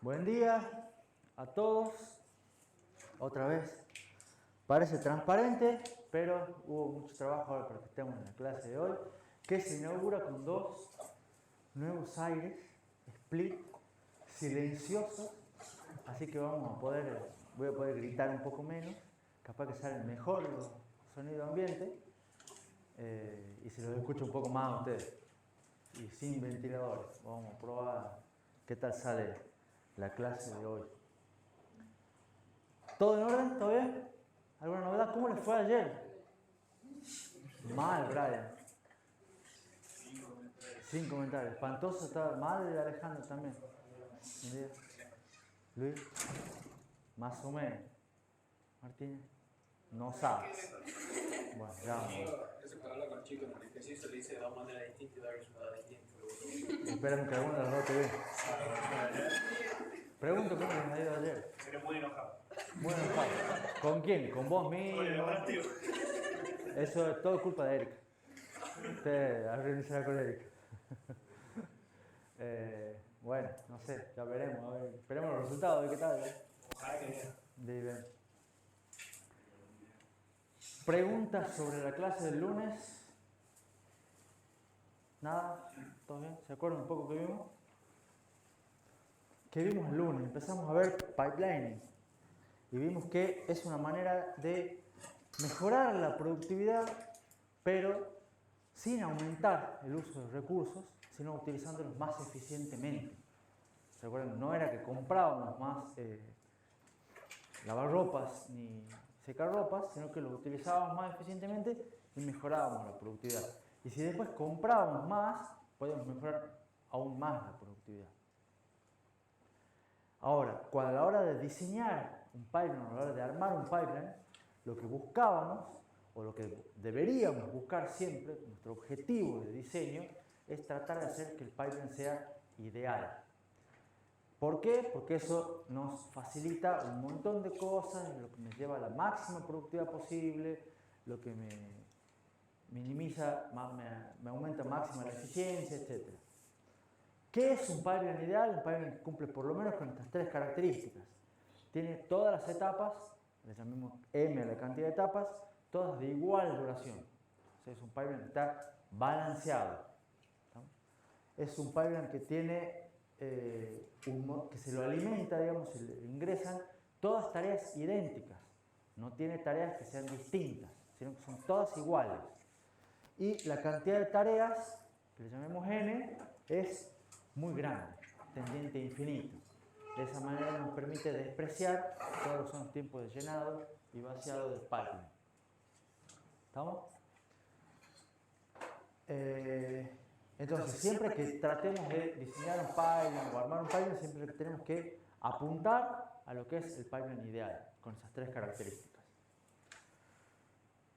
Buen día a todos. Otra vez. Parece transparente, pero hubo mucho trabajo ahora para que estemos en la clase de hoy, que se inaugura con dos nuevos aires, split, silenciosos. Así que voy a poder gritar un poco menos, capaz que salen mejor los sonidos ambiente y se los escucho un poco más a ustedes. Y sin ventiladores. Vamos a probar qué tal sale la clase de hoy. ¿Todo en orden? ¿Todo bien? ¿Alguna novedad? ¿Cómo les fue ayer? Mal, Brian. Sin comentarios. Espantoso estaba mal, y Alejandro también. Luis, más o menos. Martínez, no sabe. Bueno, ya vamos. Eso que habla con chicos, en el ejercicio le dice de dos maneras distintas y da resultados distintos. Esperen que alguno de los dos te ve. Pregunto cómo les ha ido ayer. Seré muy enojado. Muy enojado. ¿Con quién? ¿Con vos mismo? Con el operativo. Eso es todo culpa de Erika. Usted arruinará con Erika. Bueno, no sé, ya veremos. A ver, esperemos los resultados, de qué tal. Ojalá que bien. Bien. Preguntas sobre la clase del lunes. ¿Nada? ¿Todo bien? ¿Se acuerdan un poco que vimos? ¿Qué vimos el lunes? Empezamos a ver pipelining. Y vimos que es una manera de mejorar la productividad, pero sin aumentar el uso de recursos, sino utilizándolos más eficientemente. ¿Se acuerdan? No era que comprábamos más lavarropas ni secarropas, sino que los utilizábamos más eficientemente y mejorábamos la productividad. Y si después comprábamos más, podemos mejorar aún más la productividad. Ahora, a la hora de diseñar un pipeline, a la hora de armar un pipeline, lo que buscábamos, o lo que deberíamos buscar siempre, nuestro objetivo de diseño, es tratar de hacer que el pipeline sea ideal. ¿Por qué? Porque eso nos facilita un montón de cosas, lo que me lleva a la máxima productividad posible, lo que me minimiza, me aumenta máxima la eficiencia, etc. ¿Qué es un pipeline ideal? Un pipeline que cumple por lo menos con estas tres características. Tiene todas las etapas, le llamamos M a la cantidad de etapas, todas de igual duración. O sea, es un pipeline que está balanceado. Es un pipeline que tiene que se lo alimenta, digamos, se le ingresan todas tareas idénticas. No tiene tareas que sean distintas, sino que son todas iguales. Y la cantidad de tareas, que le llamemos n, es muy grande, tendiente a infinito. De esa manera nos permite despreciar todos los tiempos de llenado y vaciado del pipeline. ¿Estamos? Entonces, siempre que tratemos de diseñar un pipeline o armar un pipeline, siempre tenemos que apuntar a lo que es el pipeline ideal, con esas tres características.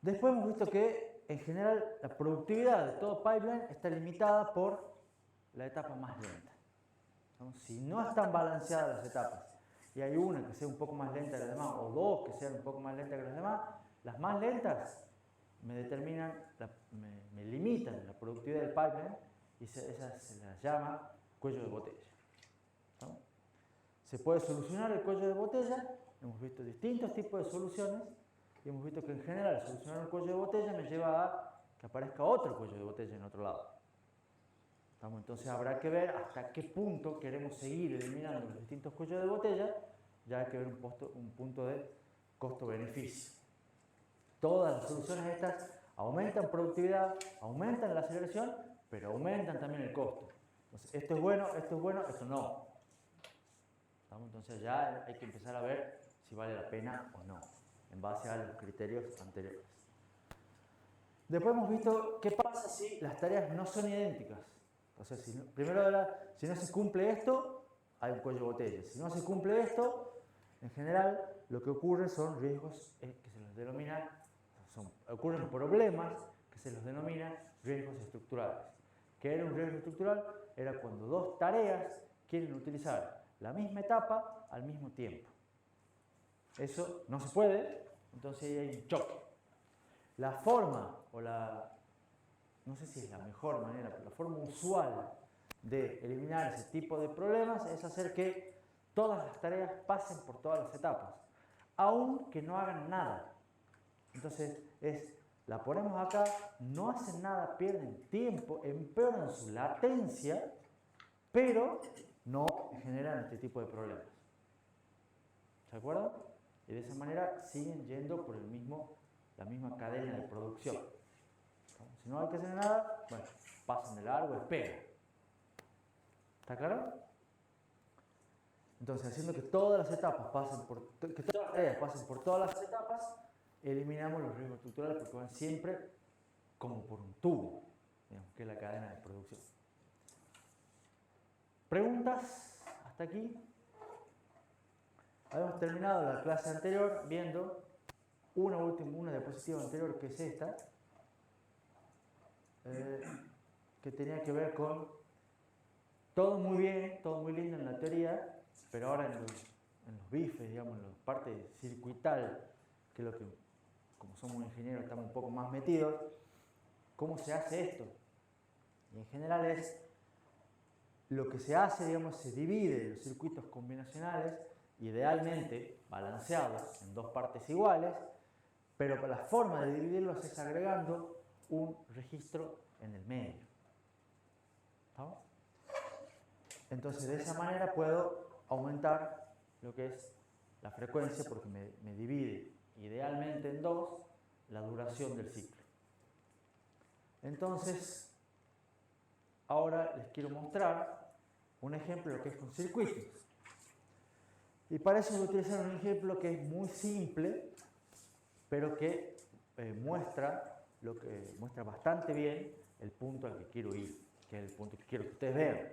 Después hemos visto que, en general, la productividad de todo pipeline está limitada por la etapa más lenta. Si no están balanceadas las etapas y hay una que sea un poco más lenta que las demás, o dos que sean un poco más lentas que las demás, las más lentas me limitan la productividad del pipeline y esas se las llama cuello de botella. ¿No? Se puede solucionar el cuello de botella, hemos visto distintos tipos de soluciones y hemos visto que en general solucionar el cuello de botella me lleva a que aparezca otro cuello de botella en otro lado. Entonces habrá que ver hasta qué punto queremos seguir eliminando los distintos cuellos de botella, ya hay que ver un punto de costo-beneficio. Todas las soluciones estas aumentan productividad, aumentan la aceleración, pero aumentan también el costo. Entonces, esto es bueno, esto no. Entonces ya hay que empezar a ver si vale la pena o no, en base a los criterios anteriores. Después hemos visto qué pasa si las tareas no son idénticas. Entonces, si no se cumple esto, hay un cuello de botella. Si no se cumple esto, en general, lo que ocurre son riesgos que se los denominan, ocurren problemas que se los denominan riesgos estructurales. ¿Qué era un riesgo estructural? Era cuando dos tareas quieren utilizar la misma etapa al mismo tiempo. Eso no se puede, entonces ahí hay un choque. La forma, no sé si es la mejor manera, pero la forma usual de eliminar ese tipo de problemas es hacer que todas las tareas pasen por todas las etapas, aun que no hagan nada. Entonces, la ponemos acá, no hacen nada, pierden tiempo, empeoran su latencia, pero no generan este tipo de problemas. ¿Se acuerdan? Y de esa manera siguen yendo por la misma cadena de producción. Si no hay que hacer nada, bueno, pasan de largo, esperan. ¿Está claro? Entonces, haciendo que todas las etapas pasen que todas las tareas pasen por todas las etapas, eliminamos los riesgos estructurales porque van siempre como por un tubo, digamos, que es la cadena de producción. ¿Preguntas hasta aquí? Habíamos terminado la clase anterior viendo una diapositiva anterior, que es esta, que tenía que ver con todo muy bien, todo muy lindo en la teoría, pero ahora en los bifes, digamos, en la parte circuital, que es lo que, como somos ingenieros, estamos un poco más metidos, ¿cómo se hace esto? Y en general lo que se hace, digamos, se divide los circuitos combinacionales, idealmente balanceados en dos partes iguales, pero la forma de dividirlos es agregando un registro en el medio. ¿Estamos? Entonces, de esa manera puedo aumentar lo que es la frecuencia, porque me divide idealmente en dos la duración del ciclo. Entonces, ahora les quiero mostrar un ejemplo de lo que es con circuitos. Y para eso voy a utilizar un ejemplo que es muy simple, pero que muestra bastante bien el punto al que quiero ir, que es el punto que quiero que ustedes vean.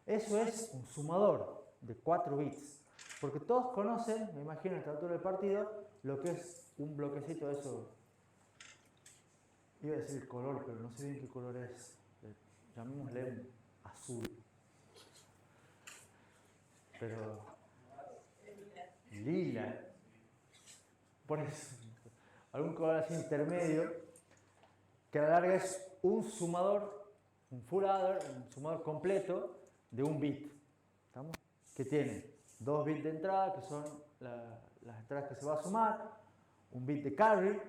Eso es un sumador de 4 bits, porque todos conocen, me imagino a esta altura del partido, lo que es un bloquecito de eso. Iba a decir color, pero no sé bien qué color es. Llamémosle azul. Pero lila. Por eso, algún color así intermedio, que a la larga es un sumador, un full adder, un sumador completo de un bit. ¿Estamos? Que tiene 2 bits de entrada, que son las entradas que se va a sumar, un bit de carry,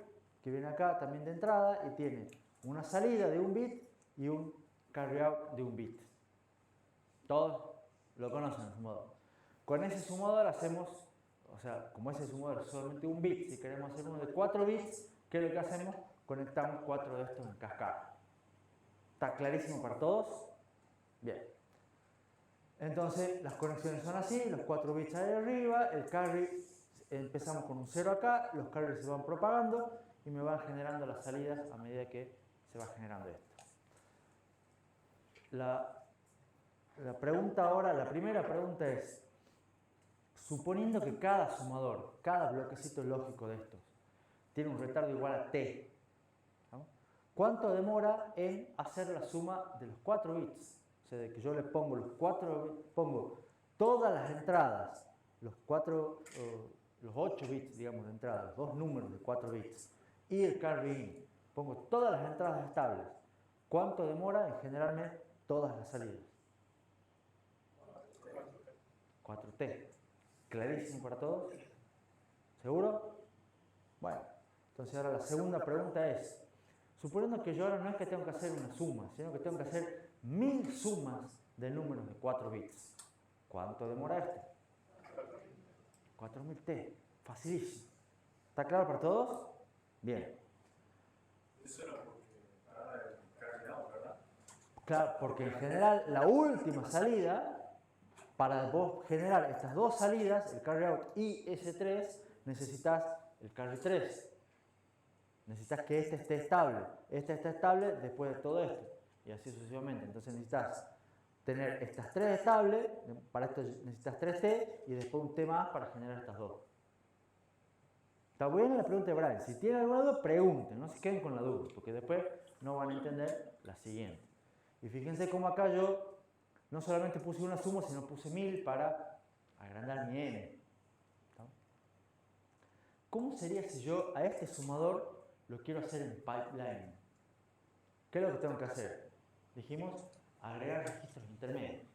que viene acá también de entrada, y tiene una salida de un bit y un carry out de un bit. Todos lo conocen el sumador. Con ese sumador hacemos, o sea, como ese sumador es solamente un bit, si queremos hacer uno de 4 bits, ¿qué es lo que hacemos? Conectamos 4 de estos en cascada. ¿Está clarísimo para todos? Bien. Entonces, las conexiones son así, los 4 bits ahí arriba, el carry, empezamos con un 0 acá, los carries se van propagando y me van generando las salidas a medida que se va generando esto. La pregunta ahora, la primera pregunta es, suponiendo que cada sumador, cada bloquecito lógico de estos, tiene un retardo igual a t, ¿no? ¿Cuánto demora en hacer la suma de los 4 bits? O sea, de que yo le pongo pongo todas las entradas, los 8 bits, digamos, de entrada, los dos números de 4 bits, y el carry in, pongo todas las entradas estables. ¿Cuánto demora en generarme todas las salidas? 4t. ¿Clarísimo para todos? ¿Seguro? Bueno, entonces ahora la segunda pregunta es, suponiendo que yo ahora no es que tengo que hacer una suma, sino que tengo que hacer 1000 sumas de números de 4 bits. ¿Cuánto demora esto? 4000t. Facilísimo. ¿Está claro para todos? Bien. Eso era porque ahora el carry out, ¿verdad? Claro, porque en general la última salida, para vos generar estas dos salidas, el carry out y S3, necesitas el carry 3. Necesitas que este esté estable. Este está estable después de todo esto. Y así sucesivamente. Entonces necesitas tener estas 3 estables. Para esto necesitas 3T y después un T más para generar estas dos. ¿Está buena la pregunta de Brian? Si tienen alguna duda, pregunten. No se queden con la duda, porque después no van a entender la siguiente. Y fíjense cómo acá yo no solamente puse una suma, sino puse 1000 para agrandar mi n. ¿Cómo sería si yo a este sumador lo quiero hacer en pipeline? ¿Qué es lo que tengo que hacer? Dijimos agregar registros intermedios.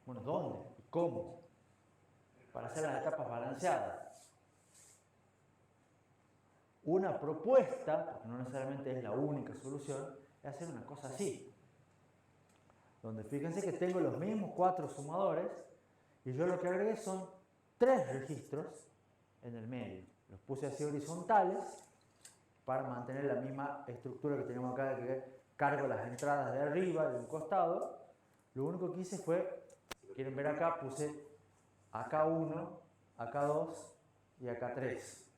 Bueno, ¿dónde? ¿Y cómo? para hacer las etapas balanceadas. Una propuesta, porque no necesariamente es la única solución, es hacer una cosa así. Donde fíjense que tengo los mismos 4 sumadores y yo lo que agregué son 3 registros en el medio. Los puse así horizontales para mantener la misma estructura que tenemos acá, que cargo las entradas de arriba y de un costado. Lo único que hice fue, si quieren ver acá, puse acá 1, acá 2 y acá 3.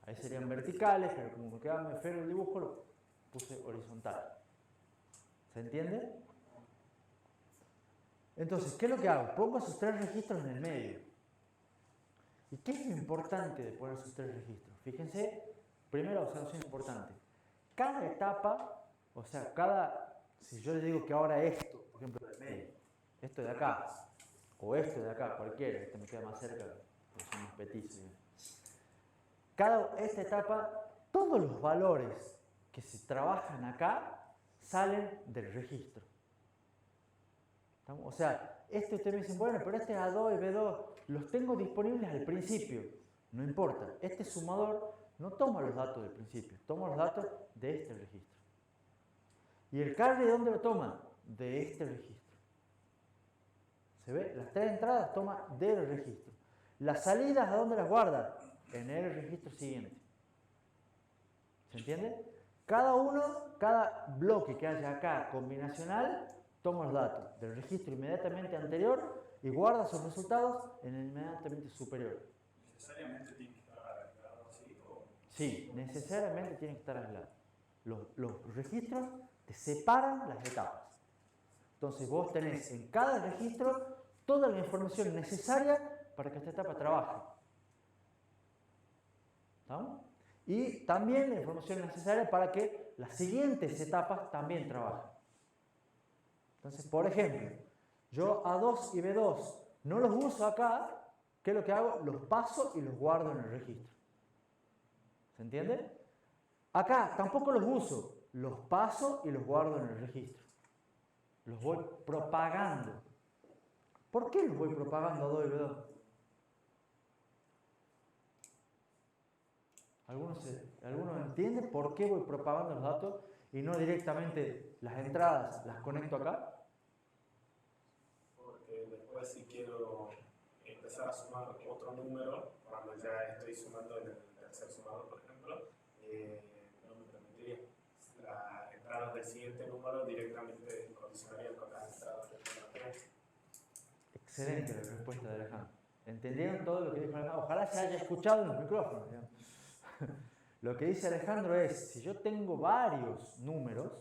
Ahí serían verticales, pero como me queda muy feo el dibujo, lo puse horizontal. ¿Se entiende? Entonces, ¿qué es lo que hago? Pongo esos 3 registros en el medio. ¿Y qué es lo importante de poner esos 3 registros? Fíjense, primera observación importante. Cada etapa, o sea, si yo les digo que ahora esto, por ejemplo, del medio, esto de acá, o esto de acá, cualquiera, este me queda más cerca, porque son más petizos. Esta etapa, todos los valores que se trabajan acá salen del registro. O sea, usted me dice, bueno, pero este A2 y B2 los tengo disponibles al principio. No importa, este sumador no toma los datos del principio, toma los datos de este registro. ¿Y el carry de dónde lo toma? De este registro. ¿Se ve? Las 3 entradas toma del registro. Las salidas, ¿a dónde las guarda? En el registro siguiente. ¿Se entiende? Cada bloque que haya acá combinacional, toma los datos del registro inmediatamente anterior y guarda sus resultados en el inmediatamente superior. ¿Necesariamente tiene que estar aislado así? Sí, necesariamente tiene que estar aislado. Los registros te separan las etapas. Entonces vos tenés en cada registro toda la información necesaria para que esta etapa trabaje. ¿Estamos? Y también la información necesaria para que las siguientes etapas también trabajen. Entonces, por ejemplo, yo A2 y B2 no los uso acá, ¿qué es lo que hago? Los paso y los guardo en el registro. ¿Se entiende? Acá tampoco los uso, los paso y los guardo en el registro. Los voy propagando. ¿Por qué los voy propagando A2 y B2? ¿Algunos entienden por qué voy propagando los datos y no directamente las entradas las conecto acá? Porque después si quiero empezar a sumar otro número, cuando ya estoy sumando en el tercer sumador, por ejemplo, no me permitiría. Las entradas del siguiente número directamente condicionarían con las entradas del número 3. Excelente la respuesta de Alejandro. ¿Entendieron todo lo que dijo Alejandro? Ojalá se haya escuchado en los micrófonos. Digamos. Lo que dice Alejandro es, si yo tengo varios números,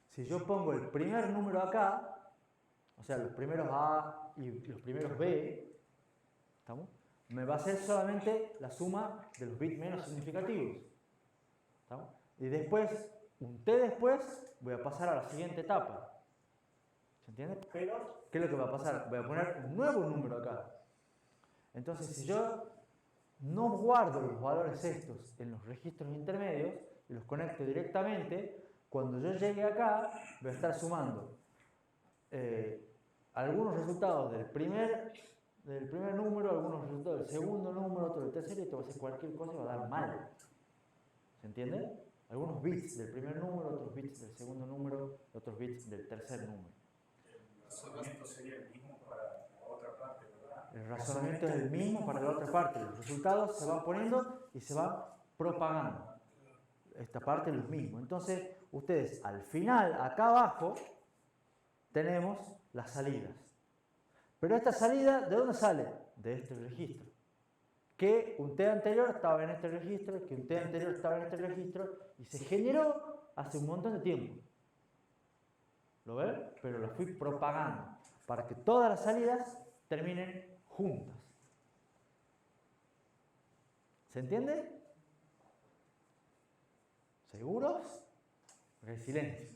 si yo pongo el primer número acá, o sea, los primeros A y los primeros B, ¿estamos? Me va a hacer solamente la suma de los bits menos significativos. ¿Estamos? Y después, un T después, voy a pasar a la siguiente etapa. ¿Se entiende? Pero, ¿qué es lo que va a pasar? Voy a poner un nuevo número acá. Entonces, si yo no guardo los valores estos en los registros intermedios y los conecto directamente, cuando yo llegue acá, voy a estar sumando algunos resultados del primer número, algunos resultados del segundo número, otro del tercero, y esto va a ser cualquier cosa y va a dar mal. ¿Se entiende? Algunos bits del primer número, otros bits del segundo número, otros bits del tercer número. El razonamiento sería el mismo para la otra parte, ¿verdad? El razonamiento es el mismo para la otra parte. Los resultados se van poniendo y se van propagando. Esta parte es lo mismo. Entonces, ustedes al final, acá abajo, tenemos las salidas. Pero esta salida, ¿de dónde sale? De este registro. Que un T anterior estaba en este registro, que un T anterior estaba en este registro, y se generó hace un montón de tiempo. ¿Lo ven? Pero lo fui propagando para que todas las salidas terminen juntas. ¿Se entiende? ¿Seguros? Porque hay silencio.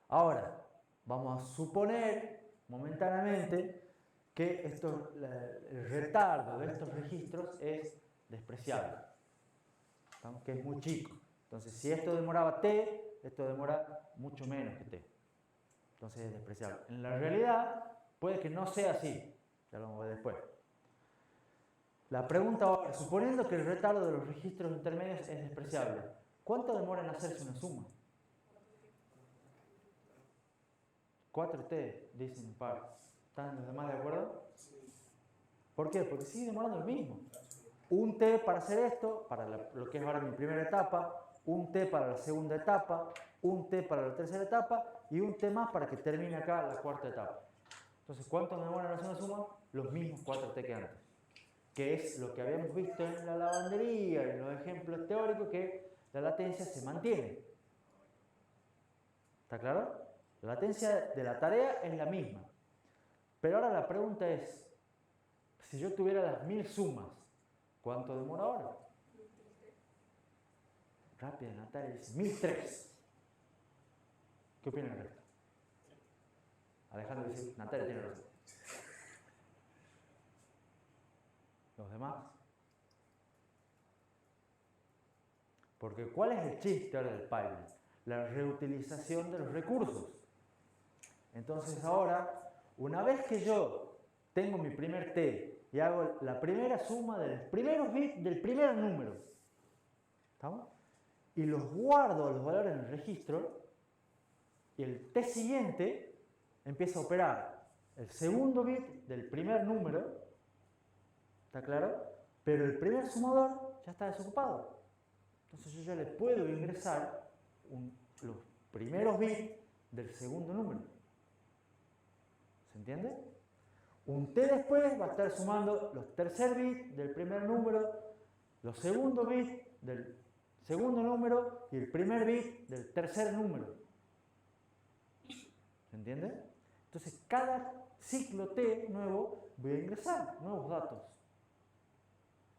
Ahora, vamos a suponer momentáneamente que el retardo de estos registros es despreciable, ¿estamos? Que es muy chico. Entonces, si esto demoraba T, esto demora mucho menos que T. Entonces es despreciable. En la realidad, Puede que no sea así, ya lo vamos a ver después. La pregunta ahora, suponiendo que el retardo de los registros intermedios es despreciable, ¿cuánto demora en hacerse una suma? 4t, dicen un par. ¿Están los demás de acuerdo? ¿Por qué? Porque sigue demorando lo mismo. Un t para hacer esto, para lo que es ahora mi primera etapa, un t para la segunda etapa, un t para la tercera etapa y un t más para que termine acá la cuarta etapa. Entonces, ¿cuánto me demora en hacer una suma? Los mismos 4t que antes. Que es lo que habíamos visto en la lavandería, en los ejemplos teóricos, que la latencia se mantiene. ¿Está claro? La latencia de la tarea es la misma. Pero ahora la pregunta es, si yo tuviera las 1000 sumas, ¿cuánto demora ahora? Rápida, Natalia dice 1003. ¿Qué opinan el resto? Alejandro dice, Natalia tiene razón. ¿Los demás? Porque ¿cuál es el chiste ahora del pipeline? La reutilización de los recursos. Entonces ahora, una vez que yo tengo mi primer t y hago la primera suma de los primeros bits del primer número, ¿estamos? Y los guardo los valores en el registro, y el t siguiente empieza a operar el segundo bit del primer número, ¿está claro? Pero el primer sumador ya está desocupado. Entonces yo ya le puedo ingresar los primeros bits del segundo número. ¿Se entiende? Un t después va a estar sumando los tercer bits del primer número, los segundos bits del segundo número y el primer bit del tercer número. ¿Se entiende? Entonces cada ciclo t nuevo voy a ingresar nuevos datos.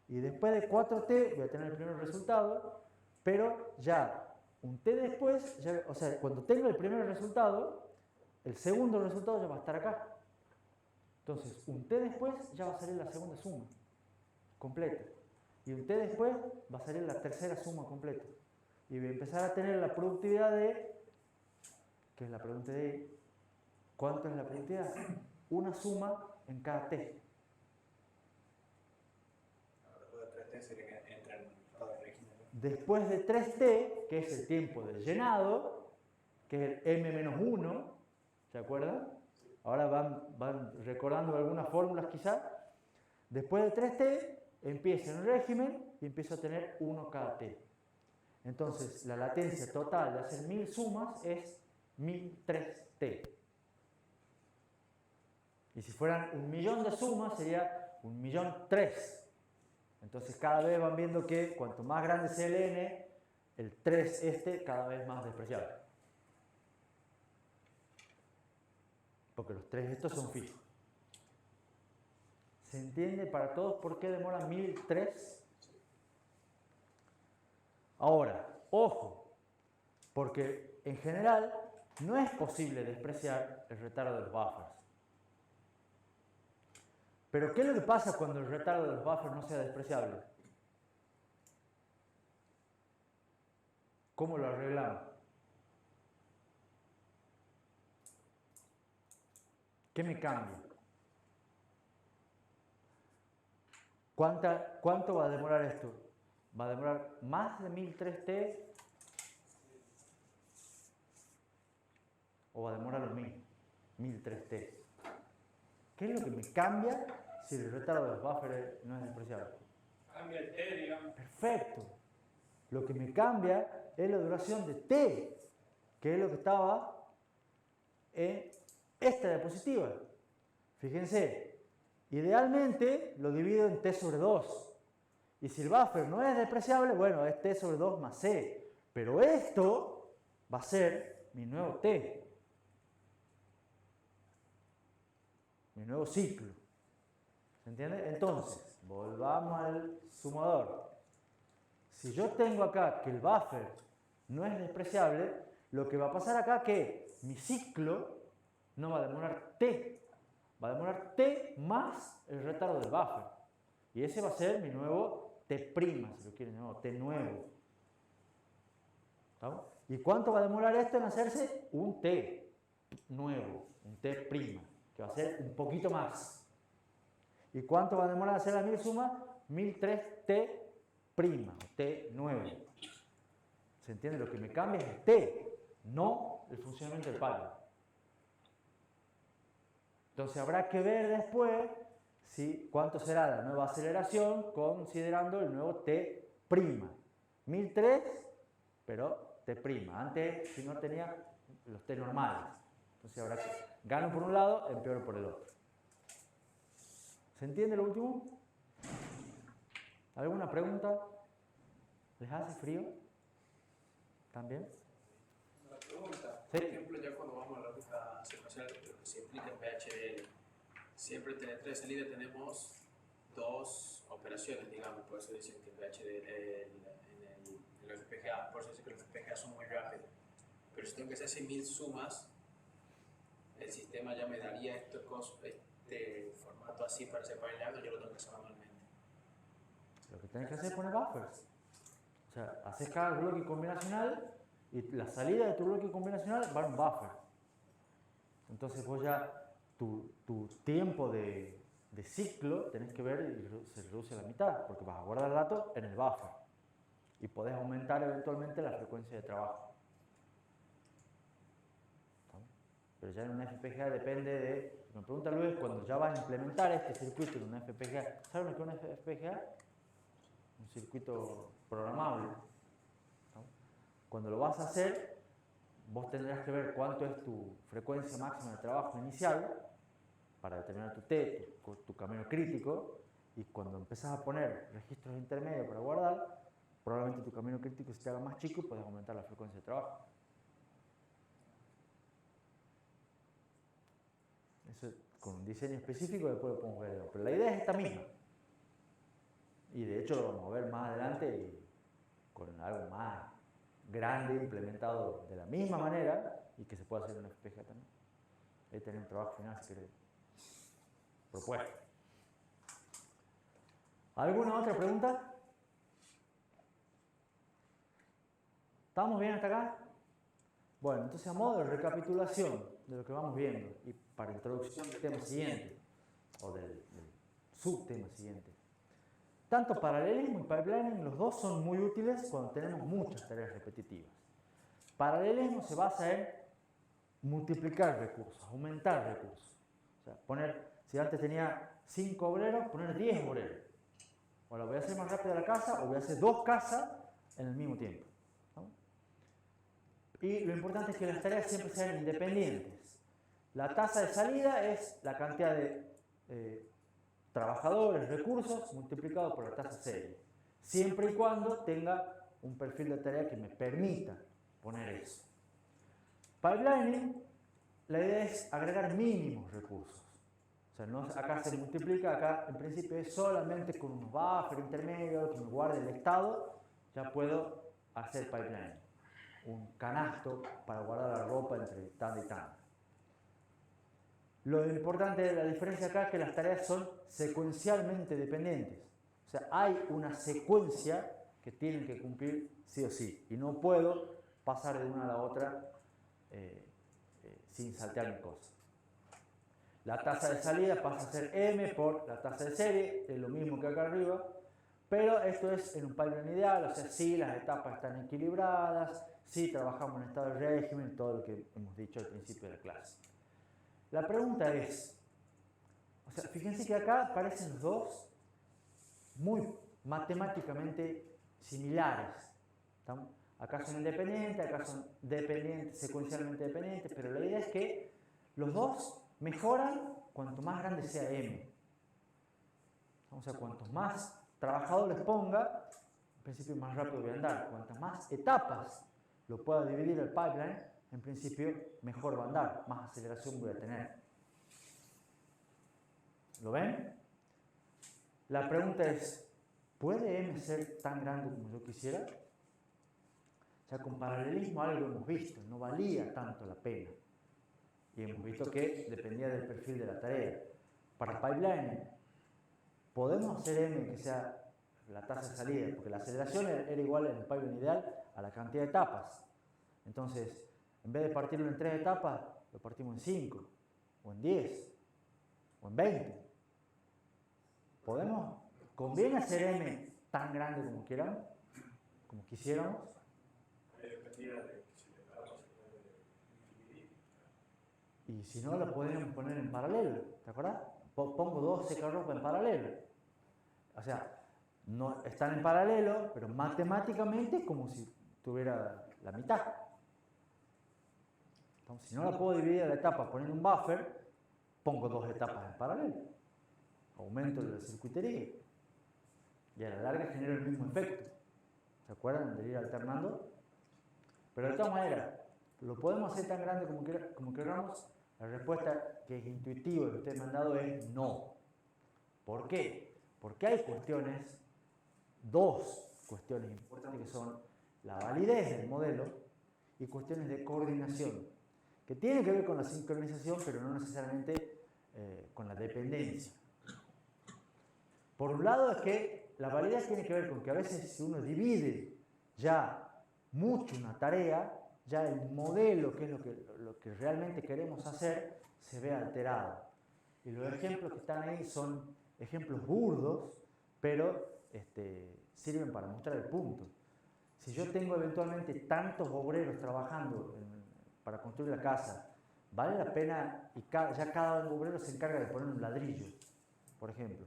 Y después de 4t voy a tener el primer resultado, pero ya un t después, ya, o sea, cuando tengo el primer resultado, el segundo resultado ya va a estar acá. Entonces, un t después ya va a salir la segunda suma completa. Y un t después va a salir la tercera suma completa. Y voy a empezar a tener la productividad de, que es la pregunta de, ¿cuánto es la productividad? Una suma en cada t. Después de 3t, que es el tiempo del llenado, que es el m-1, ¿se acuerdan? Ahora van recordando algunas fórmulas quizá. Después de 3t, empieza el régimen y empiezo a tener 1 cada t. Entonces, la latencia total de hacer 1000 sumas es 1003t. Y si fueran 1.000.000 de sumas, sería 1.000.003. Entonces cada vez van viendo que cuanto más grande sea el n, el 3 cada vez más despreciable. Porque los 3 estos son fijos. ¿Se entiende para todos por qué demora 1003? Ahora, ojo, porque en general no es posible despreciar el retardo de los buffers. Pero ¿qué es lo que pasa cuando el retardo de los buffers no sea despreciable? ¿Cómo lo arreglamos? ¿Qué me cambia? ¿Cuánto va a demorar esto? ¿Va a demorar más de 1003t? ¿O va a demorar lo mismo? 1003t. ¿Qué es lo que me cambia si el retardo de los buffers no es despreciable? Cambia el t, digamos. Perfecto. Lo que me cambia es la duración de t, que es lo que estaba en esta diapositiva. Fíjense, idealmente lo divido en t sobre 2. Y si el buffer no es despreciable, bueno, es t sobre 2 más c. Pero esto va a ser mi nuevo t. Mi nuevo ciclo. ¿Se entiende? Entonces, volvamos al sumador. Si yo tengo acá que el buffer no es despreciable, lo que va a pasar acá es que mi ciclo no va a demorar t. Va a demorar t más el retardo del buffer. Y ese va a ser mi nuevo t', si lo quieren llamar, t nuevo. ¿Estamos? ¿Y cuánto va a demorar esto en hacerse? Un t nuevo, un t', que que va a ser un poquito más. ¿Y cuánto va a demorar hacer la 1000 suma? 1003T', o T9. ¿Se entiende? Lo que me cambia es el T, no el funcionamiento del pipeline. Entonces habrá que ver después cuánto será la nueva aceleración considerando el nuevo T'. 1003, pero T'. Antes, si no tenía los T normales. Entonces habrá que gano por un lado, empeoro por el otro. ¿Se entiende lo último? ¿Alguna pregunta? ¿Les hace frío? ¿También? Una pregunta. Sí. Por ejemplo, ya cuando vamos a la lógica secuencial, lo que se implica en VHDL, siempre entre tres salidas tenemos dos operaciones, digamos, por eso dicen que VHDL en los FPGA, por eso dicen que los FPGA son muy rápidos. Pero si tengo que hacer 1000 sumas, el sistema ya me daría este formato así para separarlo, yo lo tengo que hacer manualmente. Lo que tenés que hacer es poner buffers. O sea, haces cada bloque combinacional y la salida de tu bloque combinacional va en un buffer. Entonces vos ya, tu tiempo de ciclo tenés que ver y se reduce a la mitad, porque vas a guardar el dato en el buffer. Y podés aumentar eventualmente la frecuencia de trabajo. Pero ya en una FPGA depende de... Me pregunta Luis, cuando ya vas a implementar este circuito en una FPGA, ¿saben lo que es una FPGA? Un circuito programable. ¿No? Cuando lo vas a hacer, vos tendrás que ver cuánto es tu frecuencia máxima de trabajo inicial para determinar tu T, tu camino crítico, y cuando empezás a poner registros intermedios para guardar, probablemente tu camino crítico se te haga más chico y puedes aumentar la frecuencia de trabajo. Eso con un diseño específico después lo podemos ver, pero la idea es esta misma. Y de hecho lo vamos a ver más adelante con algo más grande, implementado de la misma manera y que se puede hacer en una FPGA también. Ahí tenemos un trabajo final si querés. Propuesto. ¿Alguna otra pregunta? ¿Estamos bien hasta acá? Bueno, entonces a modo de recapitulación de lo que vamos viendo y para introducción del tema siguiente, o del subtema siguiente. Tanto paralelismo y pipelining, los dos son muy útiles cuando tenemos muchas tareas repetitivas. Paralelismo se basa en multiplicar recursos, aumentar recursos. O sea, si antes tenía 5 obreros, poner 10 obreros. Ahora voy a hacer más rápido la casa o voy a hacer 2 casas en el mismo tiempo. ¿No? Y lo importante es que las tareas siempre sean independientes. La tasa de salida es la cantidad de trabajadores, recursos, multiplicado por la tasa serie. Siempre y cuando tenga un perfil de tarea que me permita poner eso. Pipelining, la idea es agregar mínimos recursos. O sea, no, acá se multiplica, acá en principio es solamente con unos buffers intermedios que me guarde el estado, ya puedo hacer pipelining. Un canasto para guardar la ropa entre tanda y tanda. Lo importante de la diferencia acá es que las tareas son secuencialmente dependientes. O sea, hay una secuencia que tienen que cumplir sí o sí. Y no puedo pasar de una a la otra sin saltearme cosas. La tasa de salida pasa a ser m por la tasa de serie, es lo mismo que acá arriba. Pero esto es en un pipeline ideal, o sea, sí las etapas están equilibradas, sí trabajamos en estado de régimen, todo lo que hemos dicho al principio de la clase. La pregunta es, o sea, fíjense que acá parecen los dos muy matemáticamente similares. ¿Estamos? Acá son independientes, acá son dependientes, secuencialmente dependientes, pero la idea es que los dos mejoran cuanto más grande sea m. O sea, cuantos más trabajadores ponga, en principio más rápido voy a andar. Cuantas más etapas lo pueda dividir el pipeline, en principio mejor va a andar, más aceleración voy a tener. ¿Lo ven? La pregunta es, ¿puede m ser tan grande como yo quisiera? O sea, con paralelismo algo hemos visto, no valía tanto la pena. Y hemos visto que dependía del perfil de la tarea. Para pipelining, podemos hacer m que sea la tasa de salida, porque la aceleración era igual en el pipeline ideal a la cantidad de etapas. Entonces, en vez de partirlo en 3 etapas, lo partimos en 5 o en 10. o en 20. ¿Podemos? ¿Conviene hacer M tan grande como quieran? Como quisiéramos. Y si no, lo podríamos poner en paralelo, ¿te acuerdas? Pongo dos secarropas en paralelo. O sea, no están en paralelo, pero matemáticamente es como si tuviera la mitad. Entonces, si no la puedo dividir la etapa poniendo un buffer, pongo dos etapas en paralelo. Aumento la circuitería. Y a la larga genera el mismo efecto. ¿Se acuerdan de ir alternando? Pero de todas maneras, ¿lo podemos hacer tan grande como queramos? La respuesta que es intuitiva que ustedes me han dado es no. ¿Por qué? Porque hay dos cuestiones importantes que son la validez del modelo y cuestiones de coordinación, que tienen que ver con la sincronización, pero no necesariamente con la dependencia. Por un lado es que la validez tiene que ver con que a veces si uno divide ya mucho una tarea, ya el modelo, que es lo que realmente queremos hacer, se ve alterado. Y los ejemplos que están ahí son ejemplos burdos, pero sirven para mostrar el punto. Si yo tengo eventualmente tantos obreros trabajando para construir la casa, ¿vale la pena? Y ya cada obrero se encarga de poner un ladrillo, por ejemplo.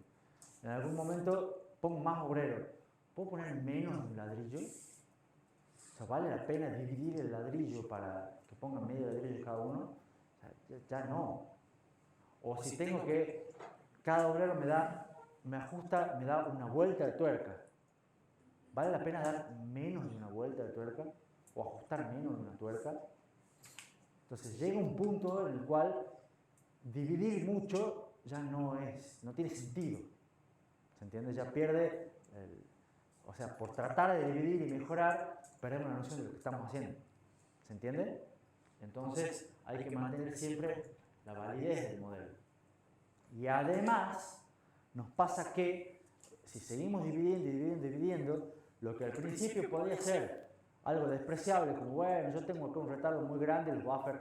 En algún momento pongo más obreros. ¿Puedo poner menos de un ladrillo? O sea, ¿vale la pena dividir el ladrillo para que pongan medio ladrillo cada uno? O sea, ya no. O si tengo que, cada obrero me da una vuelta de tuerca. ¿Vale la pena dar menos de una vuelta de tuerca? ¿O ajustar menos de una tuerca? Entonces llega un punto en el cual dividir mucho ya no tiene sentido. ¿Se entiende? Ya pierde, o sea, por tratar de dividir y mejorar, perdemos la noción de lo que estamos haciendo. ¿Se entiende? Entonces hay que mantener siempre la validez del modelo. Y además, nos pasa que si seguimos dividiendo, lo que al principio podía ser algo despreciable, como bueno, yo tengo acá un retardo muy grande, el buffer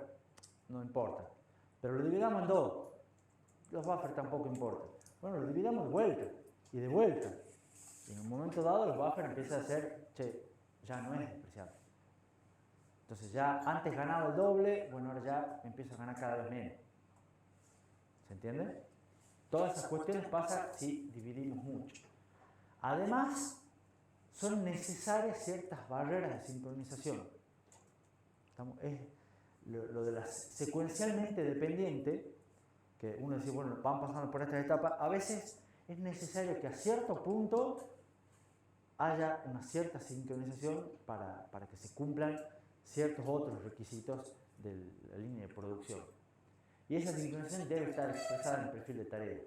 no importa. Pero lo dividamos en dos, los buffers tampoco importan. Bueno, lo dividamos de vuelta y de vuelta. Y en un momento dado el buffer empieza a ser, ya no es despreciable. Entonces ya antes ganaba el doble, bueno, ahora ya empiezo a ganar cada vez menos. ¿Se entiende? Todas esas cuestiones pasan si dividimos mucho. Además, son necesarias ciertas barreras de sincronización. Es lo de la secuencialmente dependiente, que uno dice, bueno, van pasando por estas etapas, a veces es necesario que a cierto punto haya una cierta sincronización para que se cumplan ciertos otros requisitos de la línea de producción. Y esa sincronización debe estar expresada en el perfil de tarea.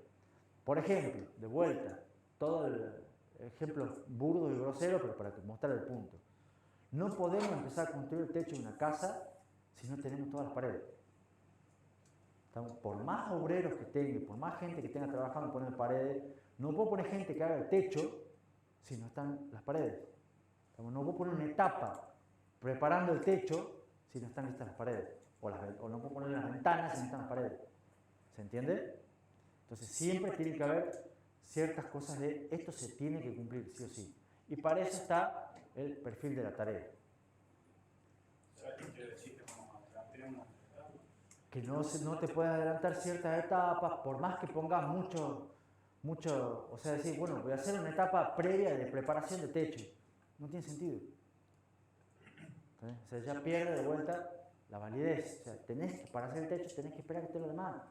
Por ejemplo, de vuelta, todo el ejemplo burdo y grosero, pero para mostrar el punto. No podemos empezar a construir el techo de una casa si no tenemos todas las paredes. Por más obreros que tenga, por más gente que tenga trabajando en poner paredes, no puedo poner gente que haga el techo si no están las paredes. No puedo poner una etapa preparando el techo si no están listas las paredes. O no puedo poner las ventanas si no están las paredes. ¿Se entiende? Entonces siempre tiene que haber ciertas cosas de esto se tiene que cumplir sí o sí. Y para eso está el perfil de la tarea. Que no te puedes adelantar ciertas etapas, por más que pongas mucho, o sea, decir, bueno, voy a hacer una etapa previa de preparación de techo. No tiene sentido. O sea, ya pierde de vuelta la validez. O sea, para hacer el techo tenés que esperar que esté lo demás.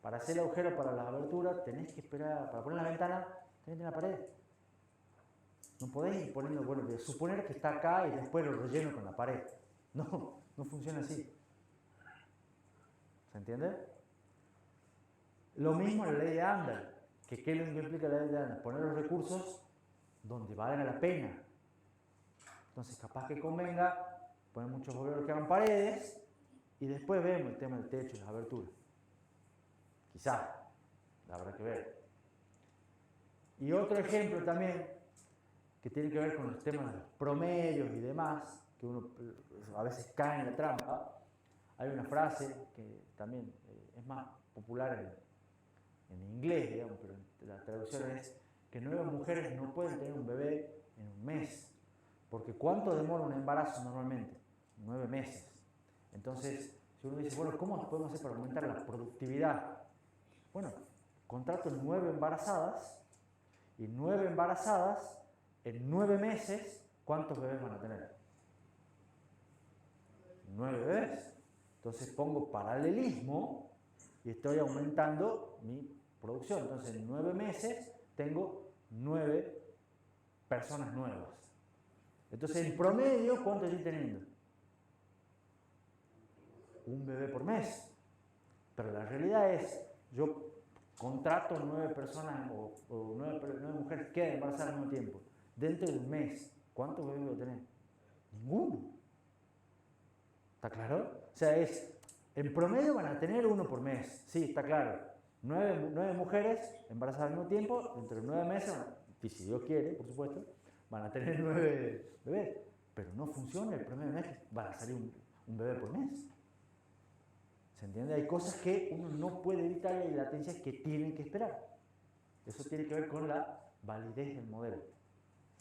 Para hacer el agujero para las aberturas tenés que esperar, para poner la ventana tenés que tener la pared. No podés ir poniendo, bueno, voy a suponer que está acá y después lo relleno con la pared. No funciona así. ¿Se entiende? Lo mismo en la ley de Andel. ¿Qué es lo que implica la ley de Andel? Poner los recursos donde valga la pena. Entonces, capaz que convenga poner muchos obreros que hagan paredes y después vemos el tema del techo y las aberturas. Quizás, habrá que ver. Y otro ejemplo también, que tiene que ver con los temas de los promedios y demás, que uno a veces cae en la trampa. Hay una frase que también es más popular en inglés, digamos, pero la traducción es que 9 mujeres no pueden tener un bebé en un mes. Porque ¿cuánto demora un embarazo normalmente? 9 meses. Entonces, si uno dice, bueno, ¿cómo podemos hacer para aumentar la productividad? Bueno, contrato 9 embarazadas y 9 embarazadas en 9 meses, ¿cuántos bebés van a tener? 9 bebés. Entonces pongo paralelismo y estoy aumentando mi producción. Entonces en 9 meses tengo 9 personas nuevas. Entonces en promedio, ¿cuánto estoy teniendo? Un bebé por mes. Pero la realidad es, yo contrato 9 personas o 9 mujeres que quedan embarazadas al mismo tiempo. Dentro de un mes, ¿cuántos bebés voy a tener? Ninguno. ¿Está claro? O sea, en promedio van a tener uno por mes. Sí, está claro. 9 mujeres embarazadas al mismo tiempo, dentro de 9 meses, y si Dios quiere, por supuesto, van a tener 9 bebés. Pero no funciona el promedio, no es que van a salir un bebé por mes. ¿Se entiende? Hay cosas que uno no puede evitar y hay latencias que tienen que esperar. Eso tiene que ver con la validez del modelo.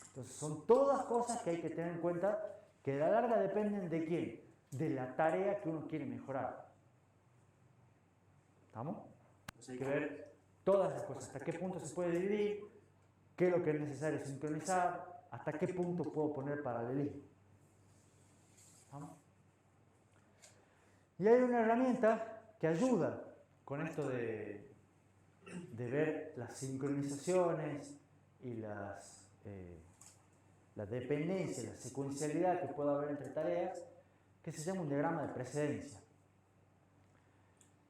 Entonces son todas cosas que hay que tener en cuenta que a la larga dependen de quién, de la tarea que uno quiere mejorar. ¿Estamos? Entonces hay que ver todas las cosas, hasta qué punto se puede dividir, qué es lo que es necesario sincronizar, hasta qué punto puedo poner paralelismo. ¿Estamos? Y hay una herramienta que ayuda con esto de ver las sincronizaciones y la dependencia, la secuencialidad que puede haber entre tareas, que se llama un diagrama de precedencia.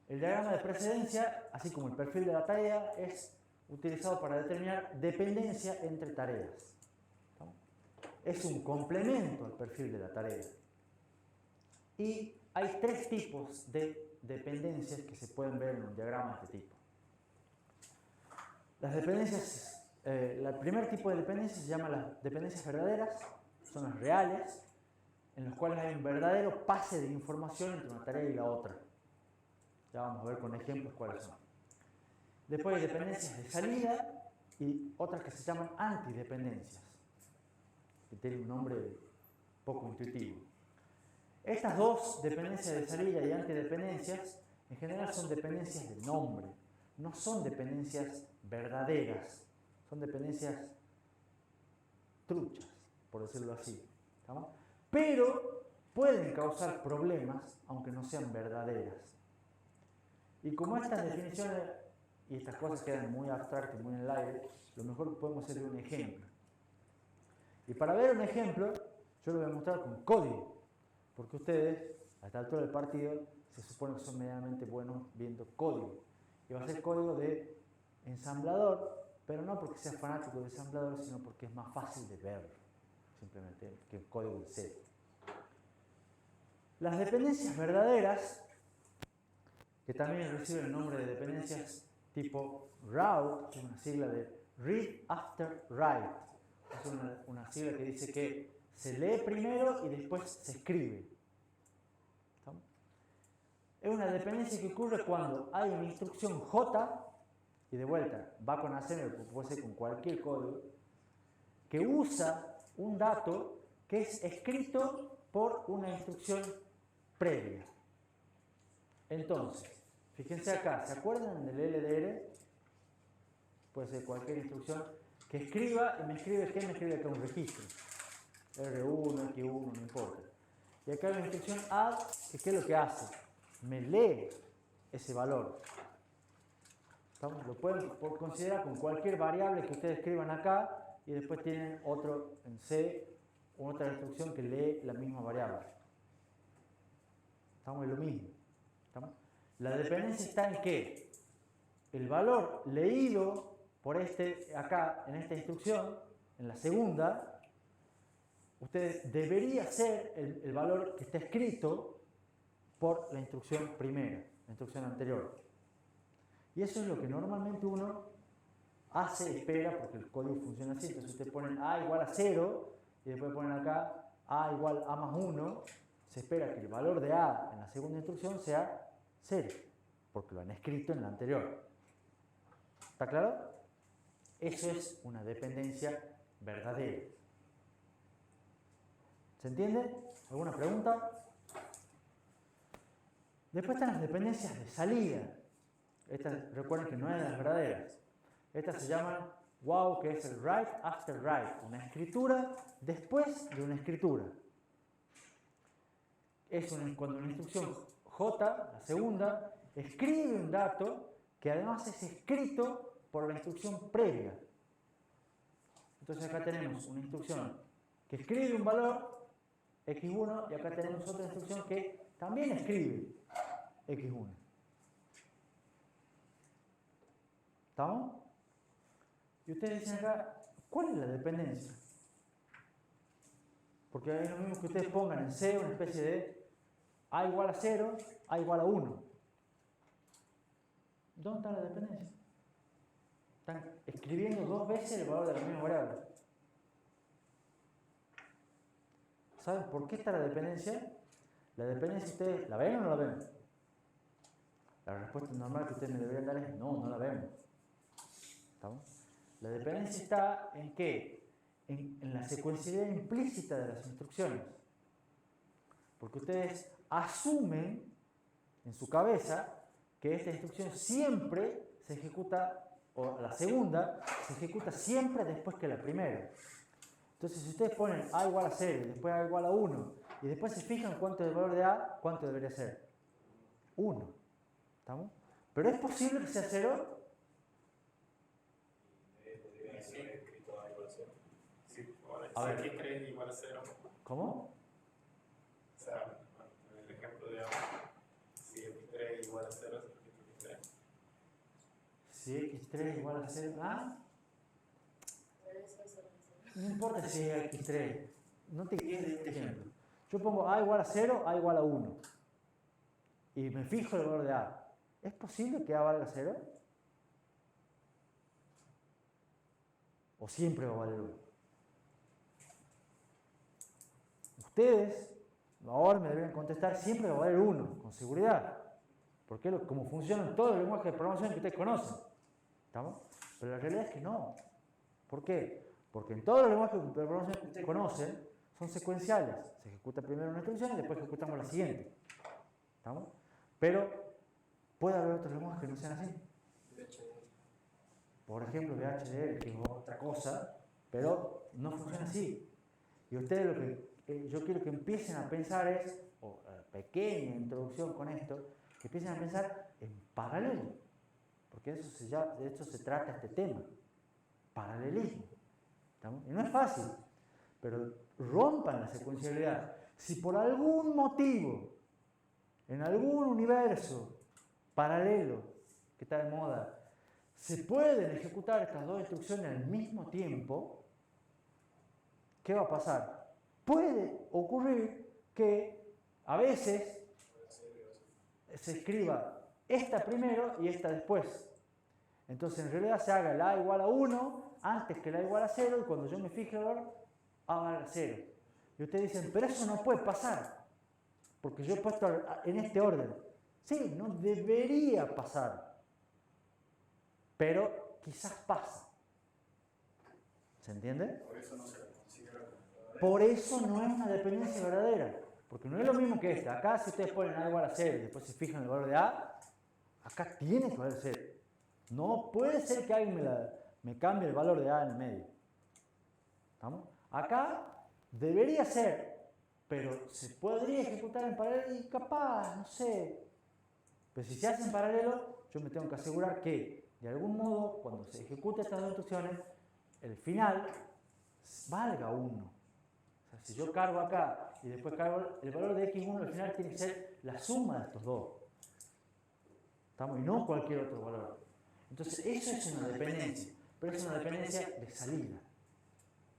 El diagrama de precedencia, así como el perfil de la tarea, es utilizado para determinar dependencia entre tareas. ¿No? Es un complemento al perfil de la tarea. Y hay 3 tipos de dependencias que se pueden ver en un diagrama de este tipo. Las dependencias, el primer tipo de dependencias se llama las dependencias verdaderas, son las reales, en las cuales hay un verdadero pase de información entre una tarea y la otra. Ya vamos a ver con ejemplos cuáles son. Después hay dependencias de salida y otras que se llaman antidependencias, que tienen un nombre poco intuitivo. Estas 2 dependencias de salida y antidependencias en general son dependencias de nombre, no son dependencias verdaderas, son dependencias truchas, por decirlo así. ¿Estamos? Pero pueden causar problemas aunque no sean verdaderas. Y como estas definiciones y estas cosas quedan muy abstractas y muy en el aire, lo mejor que podemos hacer es un ejemplo. Y para ver un ejemplo, yo lo voy a mostrar con código, porque ustedes, a esta altura del partido, se supone que son medianamente buenos viendo código. Y va a ser código de ensamblador, pero no porque sea fanático de ensamblador, sino porque es más fácil de ver, simplemente, que el código en C. Las dependencias verdaderas, que también reciben el nombre de dependencias tipo RAW, que es una sigla de Read After Write. Es una sigla que dice que se lee primero y después se escribe. ¿Estamos? Es una dependencia que ocurre cuando hay una instrucción J, y de vuelta, va con assembler, puede ser con cualquier código, que usa un dato que es escrito por una instrucción previa. Entonces, fíjense acá, ¿se acuerdan del LDR? Puede ser cualquier instrucción que escriba y me escribe, ¿qué me escribe acá? Un registro. R1, X1, no importa. Y acá hay una instrucción add, que ¿qué es lo que hace? Me lee ese valor. ¿Estamos? Lo pueden considerar con cualquier variable que ustedes escriban acá y después tienen otro en C, otra instrucción que lee la misma variable. Estamos en lo mismo. ¿Estamos? La dependencia está en que el valor leído por acá en esta instrucción, en la segunda, ustedes debería ser el valor que está escrito por la instrucción primera, la instrucción anterior. Y eso es lo que normalmente uno hace, espera, porque el código funciona así. Entonces ustedes ponen A igual a 0 y después ponen acá A igual a más 1. Se espera que el valor de A en la segunda instrucción sea 0, porque lo han escrito en la anterior. ¿Está claro? Eso es una dependencia verdadera. ¿Se entiende? ¿Alguna pregunta? Después están las dependencias de salida. Estas, recuerden que no eran las verdaderas. Estas se llaman wow, que es el write after write, una escritura después de una escritura. Es cuando una instrucción J, la segunda, escribe un dato que además es escrito por la instrucción previa. Entonces acá tenemos una instrucción que escribe un valor x1 y acá tenemos otra instrucción que también escribe x1. ¿Estamos? Y ustedes dicen acá, ¿cuál es la dependencia? Porque es lo mismo que ustedes pongan en C una especie de A igual a 0, A igual a 1. ¿Dónde está la dependencia? Están escribiendo dos veces el valor de la misma variable. ¿Saben por qué está la dependencia? La dependencia, ¿ustedes la ven o no la ven? La respuesta normal que ustedes me deberían dar es no, no la vemos. ¿Estamos? La dependencia está en ¿qué? En la secuencialidad implícita de las instrucciones. Porque ustedes asumen en su cabeza que esta instrucción siempre se ejecuta, o la segunda, se ejecuta siempre después que la primera. Entonces, si ustedes ponen A igual a 0 y después A igual a 1, y después se fijan cuánto es el valor de A, ¿cuánto debería ser? 1. ¿Estamos? ¿Pero es posible que sea 0? A ver, x3 igual a 0. ¿Cómo? O sea, en el ejemplo de ahora, si x3 igual a 0, es x3. Si x3 igual a 0, ¿ah? No importa si es x3, no te quedes de este ejemplo. Yo pongo A igual a 0, A igual a 1. Y me fijo el valor de A. ¿Es posible que A valga 0? ¿O siempre va a valer 1? Ustedes ahora me deberían contestar siempre va a valer 1, con seguridad. Porque es como funcionan todos los lenguajes de programación que ustedes conocen. ¿Estamos? Pero la realidad es que no. ¿Por qué? Porque en todos los lenguajes de programación que ustedes conocen son secuenciales. Se ejecuta primero una instrucción y después ejecutamos la siguiente. ¿Estamos? Pero puede haber otros lenguajes que no sean así. Por ejemplo, VHDL, que es otra cosa, pero no funciona así. Y ustedes lo que yo quiero que empiecen a pensar es, o pequeña introducción con esto, que empiecen a pensar en paralelo. Porque de eso se trata este tema. Paralelismo. ¿Estamos? Y no es fácil, pero rompan la secuencialidad. Si por algún motivo, en algún universo paralelo que está de moda, se pueden ejecutar estas dos instrucciones al mismo tiempo, ¿qué va a pasar? Puede ocurrir que a veces se escriba esta primero y esta después. Entonces en realidad se haga el A igual a 1 antes que el A igual a 0 y cuando yo me fije el valor, A valga 0. Y ustedes dicen, pero eso no puede pasar, porque yo he puesto en este orden. Sí, no debería pasar, pero quizás pasa. ¿Se entiende? Por eso no es una dependencia verdadera, porque no es lo mismo que esta. Acá si ustedes ponen A igual a 0 y después se fijan el valor de A, acá tiene que valer 0. No puede ser que alguien me cambie el valor de A en el medio. ¿Estamos? Acá debería ser, pero se podría ejecutar en paralelo y capaz, no sé. Pero si se hace en paralelo, yo me tengo que asegurar que, de algún modo, cuando se ejecute estas dos instrucciones, el final valga 1. O sea, si yo cargo acá y después cargo el valor de x1, al final tiene que ser la suma de estos dos. ¿Estamos? Y no cualquier otro valor. Entonces, eso es una dependencia, pero es una dependencia de salida.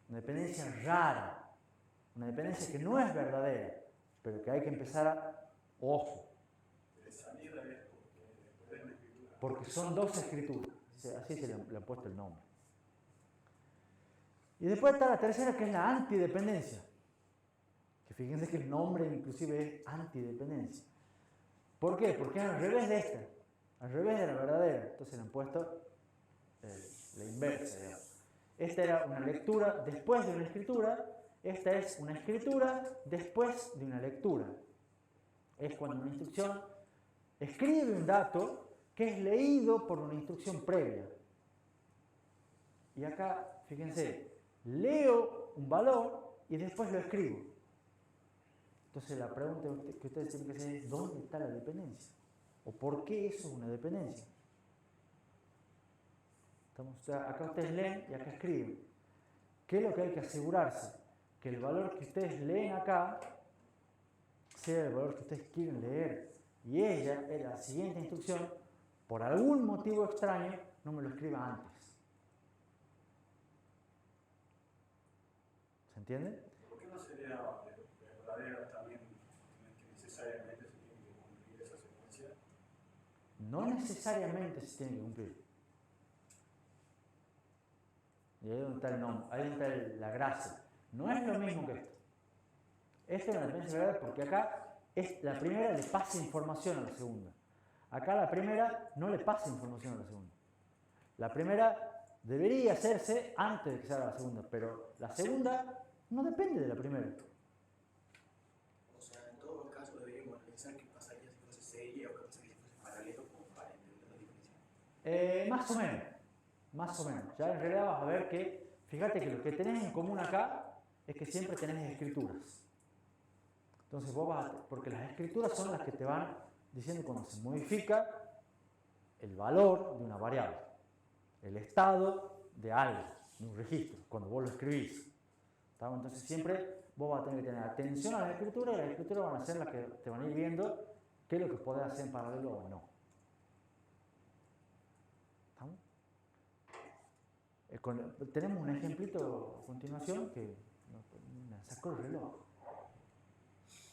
Una dependencia rara. Una dependencia que no es verdadera, pero que hay que empezar a... Ojo. Porque son dos escrituras. Así se le han puesto el nombre. Y después está la tercera, que es la antidependencia. Que fíjense que el nombre inclusive es antidependencia. ¿Por qué? Porque es al revés de esta. Al revés de la verdadera. Entonces le han puesto la inversa, digamos. Esta era una lectura después de una escritura, esta es una escritura después de una lectura. Es cuando una instrucción escribe un dato que es leído por una instrucción previa. Y acá, fíjense, leo un valor y después lo escribo. Entonces la pregunta que ustedes tienen que hacer es, ¿dónde está la dependencia? ¿O por qué eso es una dependencia? Acá ustedes leen y acá escriben. ¿Qué es lo que hay que asegurarse? Que el valor que ustedes leen acá sea el valor que ustedes quieren leer. Y ella, en la siguiente instrucción, por algún motivo extraño, no me lo escriba antes. ¿Se entiende? ¿Por qué no sería verdadera también que necesariamente se tiene que cumplir esa secuencia? No necesariamente se tiene que cumplir. Y ahí es donde está el nombre, ahí es donde está la gracia. No es lo mismo que esto. Esto es una dependencia verdadera porque acá la primera le pasa información a la segunda. Acá la primera no le pasa información a la segunda. La primera debería hacerse antes de que se haga la segunda, pero la segunda no depende de la primera. O sea, en todo caso deberíamos pensar qué pasaría si fuese serie o qué pasaría si fuese paralelo como para entender la diferencia. Más o menos. Más o menos. Ya en realidad vas a ver que, fíjate que lo que tenés en común acá es que siempre tenés escrituras. Entonces vos vas porque las escrituras son las que te van diciendo cuando se modifica el valor de una variable, el estado de algo, de un registro, cuando vos lo escribís. Entonces siempre vos vas a tener que tener atención a las escrituras y las escrituras van a ser las que te van a ir viendo qué es lo que podés hacer en paralelo o no. Tenemos un ejemplito a continuación que me sacó el reloj.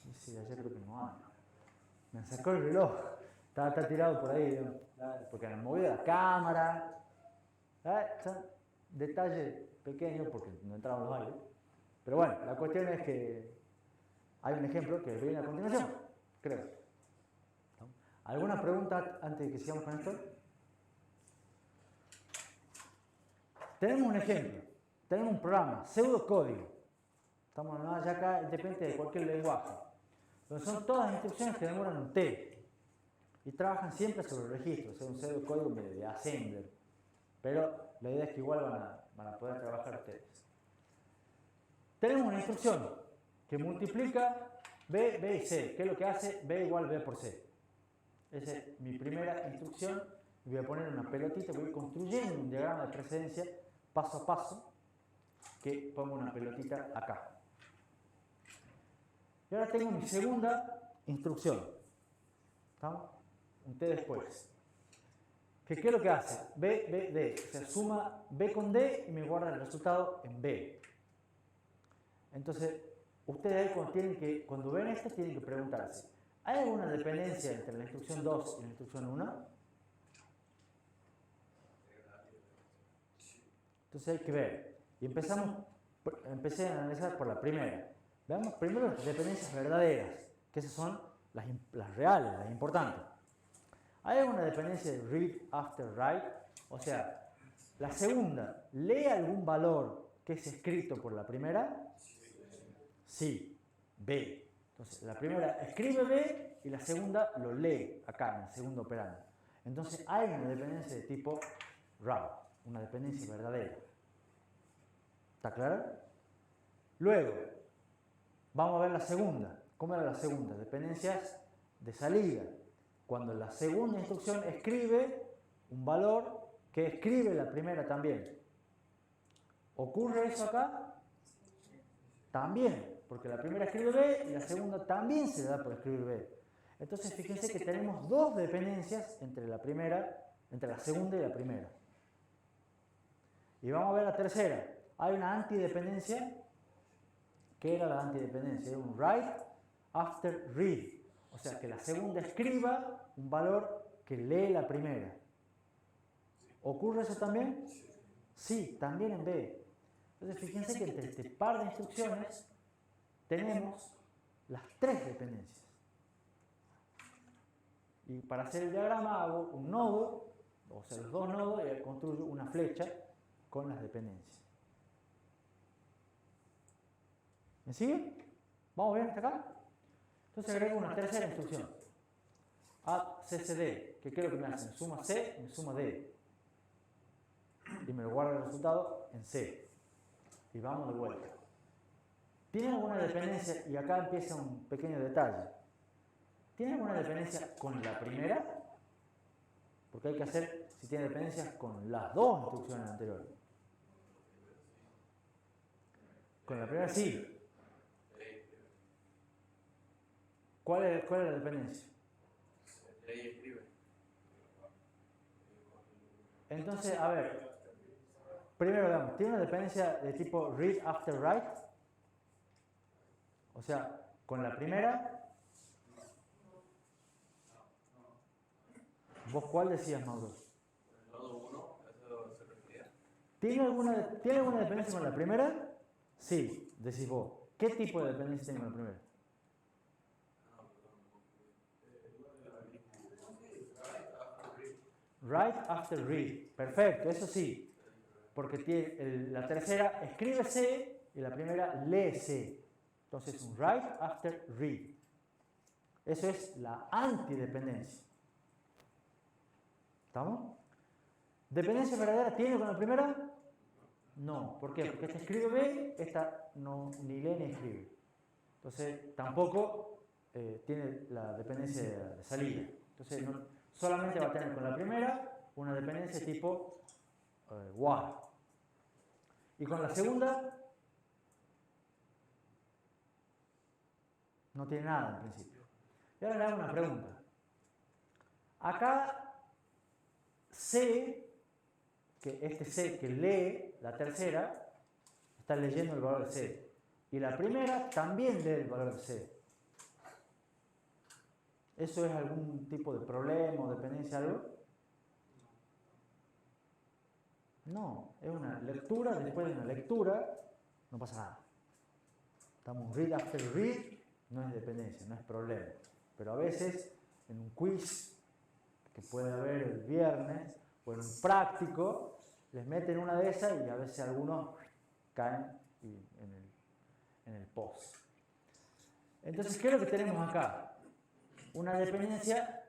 Dice, ayer creo que no anda. Me sacó el reloj. Está tirado por ahí, porque me movió la cámara. Detalle pequeño porque no entraban los aires. Pero bueno, la cuestión es que hay un ejemplo que viene a continuación, creo. ¿Alguna pregunta antes de que sigamos con esto? Tenemos un ejemplo, tenemos un programa, pseudocódigo. Estamos ya acá, depende de cualquier lenguaje. Donde son todas las instrucciones que demoran un T. Y trabajan siempre sobre el registro, o sea, un pseudocódigo de assembler. Pero la idea es que igual van a poder trabajar ustedes. Tenemos una instrucción que multiplica B, B y C. ¿Qué es lo que hace? B igual B por C. Esa es mi primera instrucción. Voy a poner una pelotita, voy construyendo un diagrama de precedencia paso a paso, que pongo una pelotita acá. Y ahora tengo mi segunda instrucción. ¿Estamos? Un T después. ¿Qué es lo que hace? B, B, D. O sea, suma B con D y me guarda el resultado en B. Entonces, ustedes cuando ven esto tienen que preguntarse, ¿hay alguna dependencia entre la instrucción 2 y la instrucción 1? Entonces hay que ver. Y empecé a analizar por la primera. Veamos primero las dependencias verdaderas, que esas son las reales, las importantes. ¿Hay alguna dependencia de read after write? O sea, la segunda, ¿lee algún valor que es escrito por la primera? Sí, B. Entonces, la primera escribe B y la segunda lo lee acá, en el segundo operando. Entonces, hay una dependencia de tipo raw, una dependencia verdadera. ¿Está claro? Luego, vamos a ver la segunda. ¿Cómo era la segunda? Dependencias de salida. Cuando la segunda instrucción escribe un valor que escribe la primera también. ¿Ocurre eso acá? También, porque la primera escribe B y la segunda también se da por escribir B. Entonces, fíjense que tenemos dos dependencias entre la segunda y la primera. Y vamos a ver la tercera. Hay una antidependencia. ¿Qué era la antidependencia? Era un write after read. O sea, que la segunda escriba un valor que lee la primera. ¿Ocurre eso también? Sí, también en B. Entonces, fíjense que entre este par de instrucciones tenemos las tres dependencias. Y para hacer el diagrama hago un nodo o sea, los dos nodos, y construyo una flecha con las dependencias. ¿Me sigue? ¿Vamos bien hasta acá? Entonces agrego una tercera instrucción. Add ccd, que creo que me hace, me suma C, me suma D. Y me lo guarda el resultado en C. Y vamos de vuelta. ¿Tiene alguna dependencia? Y acá empieza un pequeño detalle. ¿Tiene alguna dependencia con la primera? Porque hay que hacer si tiene dependencias con las dos instrucciones anteriores. Con la primera sí. ¿Cuál es la dependencia? Lee y escribe. Entonces, a ver. Primero veamos, ¿tiene una dependencia de tipo read after write? O sea, con la primera. ¿Vos cuál decías, Mauro? El nodo 1, eso se refería. ¿Tiene alguna dependencia con la primera? Sí, decís vos. ¿Qué tipo de dependencia tiene con la primera? Write after read. Perfecto, eso sí. Porque tiene la tercera escribe C y la primera lee C. Entonces, un write after read. Eso es la antidependencia. ¿Estamos? ¿Dependencia verdadera tiene con la primera? No. ¿Por qué? Porque esta escribe B, esta no, ni lee ni escribe. Entonces, tampoco tiene la dependencia de salida. Entonces, solamente va a tener con la primera una dependencia tipo while. Y con la segunda no tiene nada en principio. Y ahora le hago una pregunta. Acá C, que este C que lee la tercera, está leyendo el valor de C. Y la primera también lee el valor de C. ¿Eso es algún tipo de problema o dependencia de algo? No, es una lectura, después de una lectura, no pasa nada. Estamos read after read, no es dependencia, no es problema. Pero a veces, en un quiz que puede haber el viernes, o en un práctico, les meten una de esas y a veces algunos caen en el post. Entonces, ¿qué es lo que tenemos acá? Una dependencia,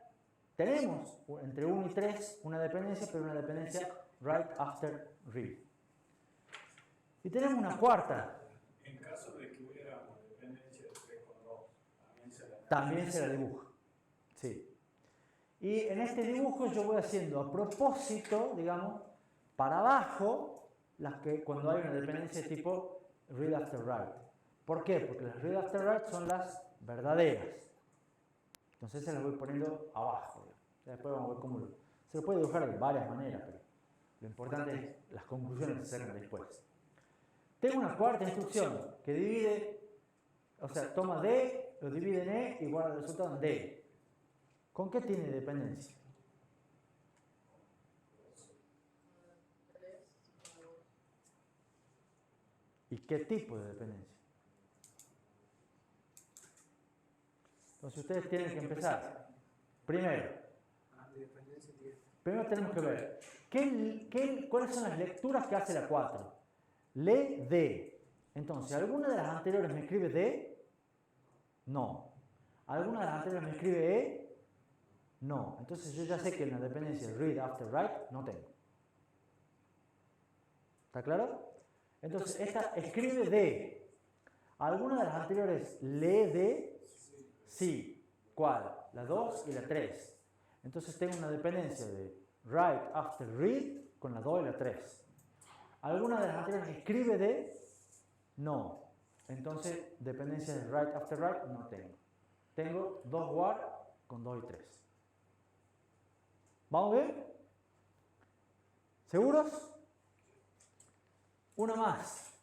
tenemos entre 1 y 3 una dependencia, pero una dependencia write after read. Y tenemos una cuarta. En caso de que hubiera una dependencia de 3 con 2, también se la dibuja. Sí. Y en este dibujo yo voy haciendo a propósito, digamos, para abajo, cuando hay una dependencia de tipo read after write. ¿Por qué? Porque las read after write son las verdaderas. Entonces se las voy poniendo abajo. Después vamos a ver cómo se lo puede dibujar de varias maneras, pero lo importante es las conclusiones que se sacan después. Tengo una cuarta instrucción que divide, o sea, toma D, lo divide en E y guarda el resultado en D. ¿Con qué tiene dependencia? ¿Y qué tipo de dependencia? Entonces ustedes tienen que empezar. Primero tenemos que ver cuáles son las lecturas que hace la 4. Lee D. Entonces, ¿alguna de las anteriores me escribe D? No. ¿Alguna de las anteriores me escribe E? No. Entonces yo ya sé que en la dependencia read after write no tengo. ¿Está claro? Entonces, esta escribe D. ¿Alguna de las anteriores lee D? Sí. ¿Cuál? La 2 y la 3. Entonces tengo una dependencia de write after read con la 2 y la 3. ¿Alguna de las anteriores escribe D? No. Entonces, dependencia de write after write no tengo. Tengo 2 war con 2 y 3. ¿Vamos bien? ¿Seguros? Una más.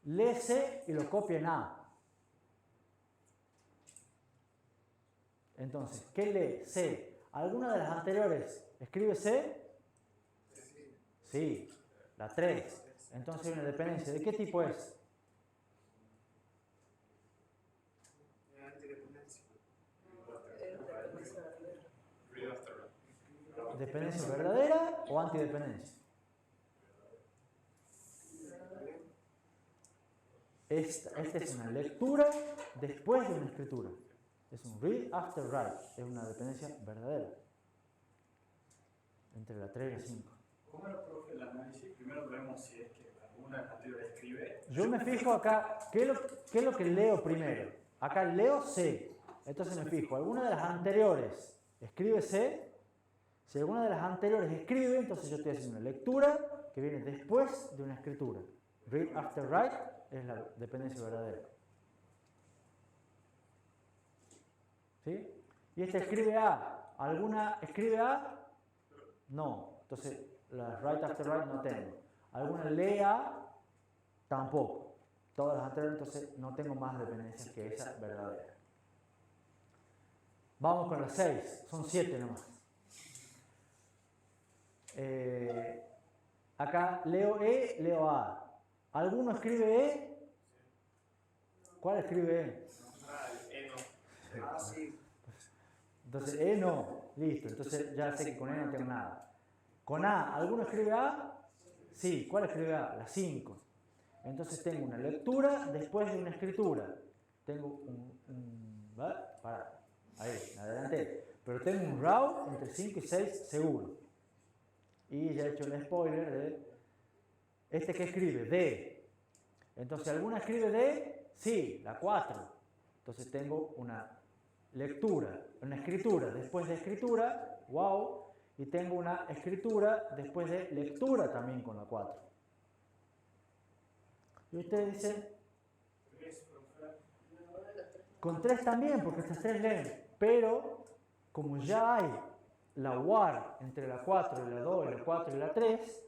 Lee C y lo copia en A. Entonces, ¿qué lee? C. ¿Alguna de las anteriores escribe C? Sí. La 3. Entonces hay una dependencia. ¿De qué tipo es? ¿Dependencia verdadera o antidependencia? Esta es una lectura después de una escritura. Es un read after write. Es una dependencia verdadera. Entre la 3 y la 5. ¿Cómo era, profe, el análisis? Primero vemos si es que alguna anterior escribe. Yo me fijo acá, ¿qué es lo que leo primero? Acá leo C. Entonces me fijo, ¿alguna de las anteriores escribe C? Si alguna de las anteriores escribe, entonces yo estoy haciendo una lectura que viene después de una escritura. Read after write es la dependencia verdadera. ¿Sí? Y este escribe A. ¿Alguna escribe A? No. Entonces, la write after write no tengo. ¿Alguna lee A? Tampoco. Todas las anteriores, entonces no tengo más dependencias que esa verdadera. Vamos con las 6. Son 7 nomás. Acá leo E, leo A. ¿Alguno escribe E? ¿Cuál escribe E? No. Sí. Entonces E no. Listo. Entonces ya sé que con E no tengo nada. Con A, ¿alguno escribe A? Sí. ¿Cuál escribe A? La 5. Entonces tengo una lectura después de una escritura. Tengo ahí, adelante. Pero tengo un raw entre 5 y 6 seguro. Y ya he hecho un spoiler de este que escribe D. Entonces, ¿alguna escribe D? Sí, la 4. Entonces tengo una lectura, una escritura después de escritura, wow, y tengo una escritura después de lectura también con la 4. Y ustedes dicen, con 3 también, porque estas 3 leen, pero como ya hay la WAR entre la 4 y la 2 y la 4 y la 3,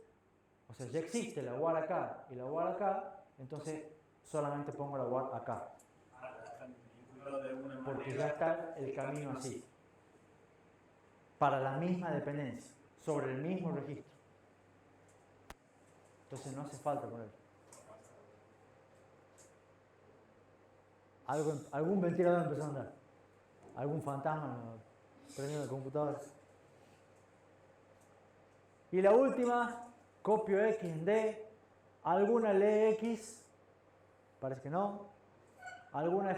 o sea, ya existe la WAR acá y la WAR acá, entonces solamente pongo la WAR acá. Porque ya está el camino así. Para la misma dependencia, sobre el mismo registro. Entonces no hace falta poner. ¿Algún ventilador empezó a andar? ¿Algún fantasma prendiendo el computador? Y la última, copio X en D. ¿Alguna lee X? Parece que no. ¿Alguna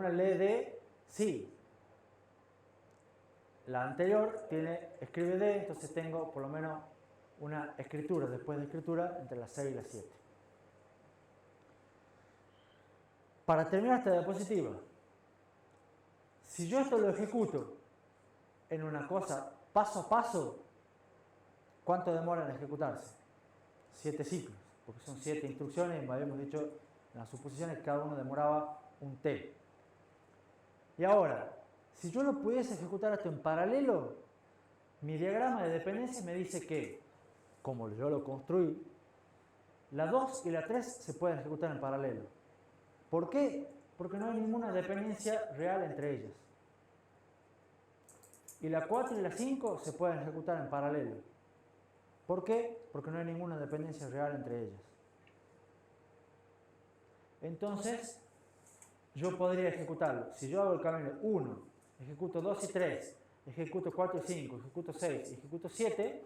lee D? Sí. La anterior escribe D, entonces tengo por lo menos una escritura después de escritura entre las 6 y las 7. Para terminar esta diapositiva, si yo esto lo ejecuto en una cosa paso a paso, ¿cuánto demora en ejecutarse? 7 ciclos, porque son 7 instrucciones y habíamos dicho en las suposiciones que cada uno demoraba un T. Y ahora, si yo lo pudiese ejecutar esto en paralelo, mi diagrama de dependencia me dice que, como yo lo construí, la 2 y la 3 se pueden ejecutar en paralelo. ¿Por qué? Porque no hay ninguna dependencia real entre ellas. Y la 4 y la 5 se pueden ejecutar en paralelo. ¿Por qué? Porque no hay ninguna dependencia real entre ellas. Entonces, yo podría ejecutarlo. Si yo hago el camino 1, ejecuto 2 y 3, ejecuto 4 y 5, ejecuto 6, ejecuto 7,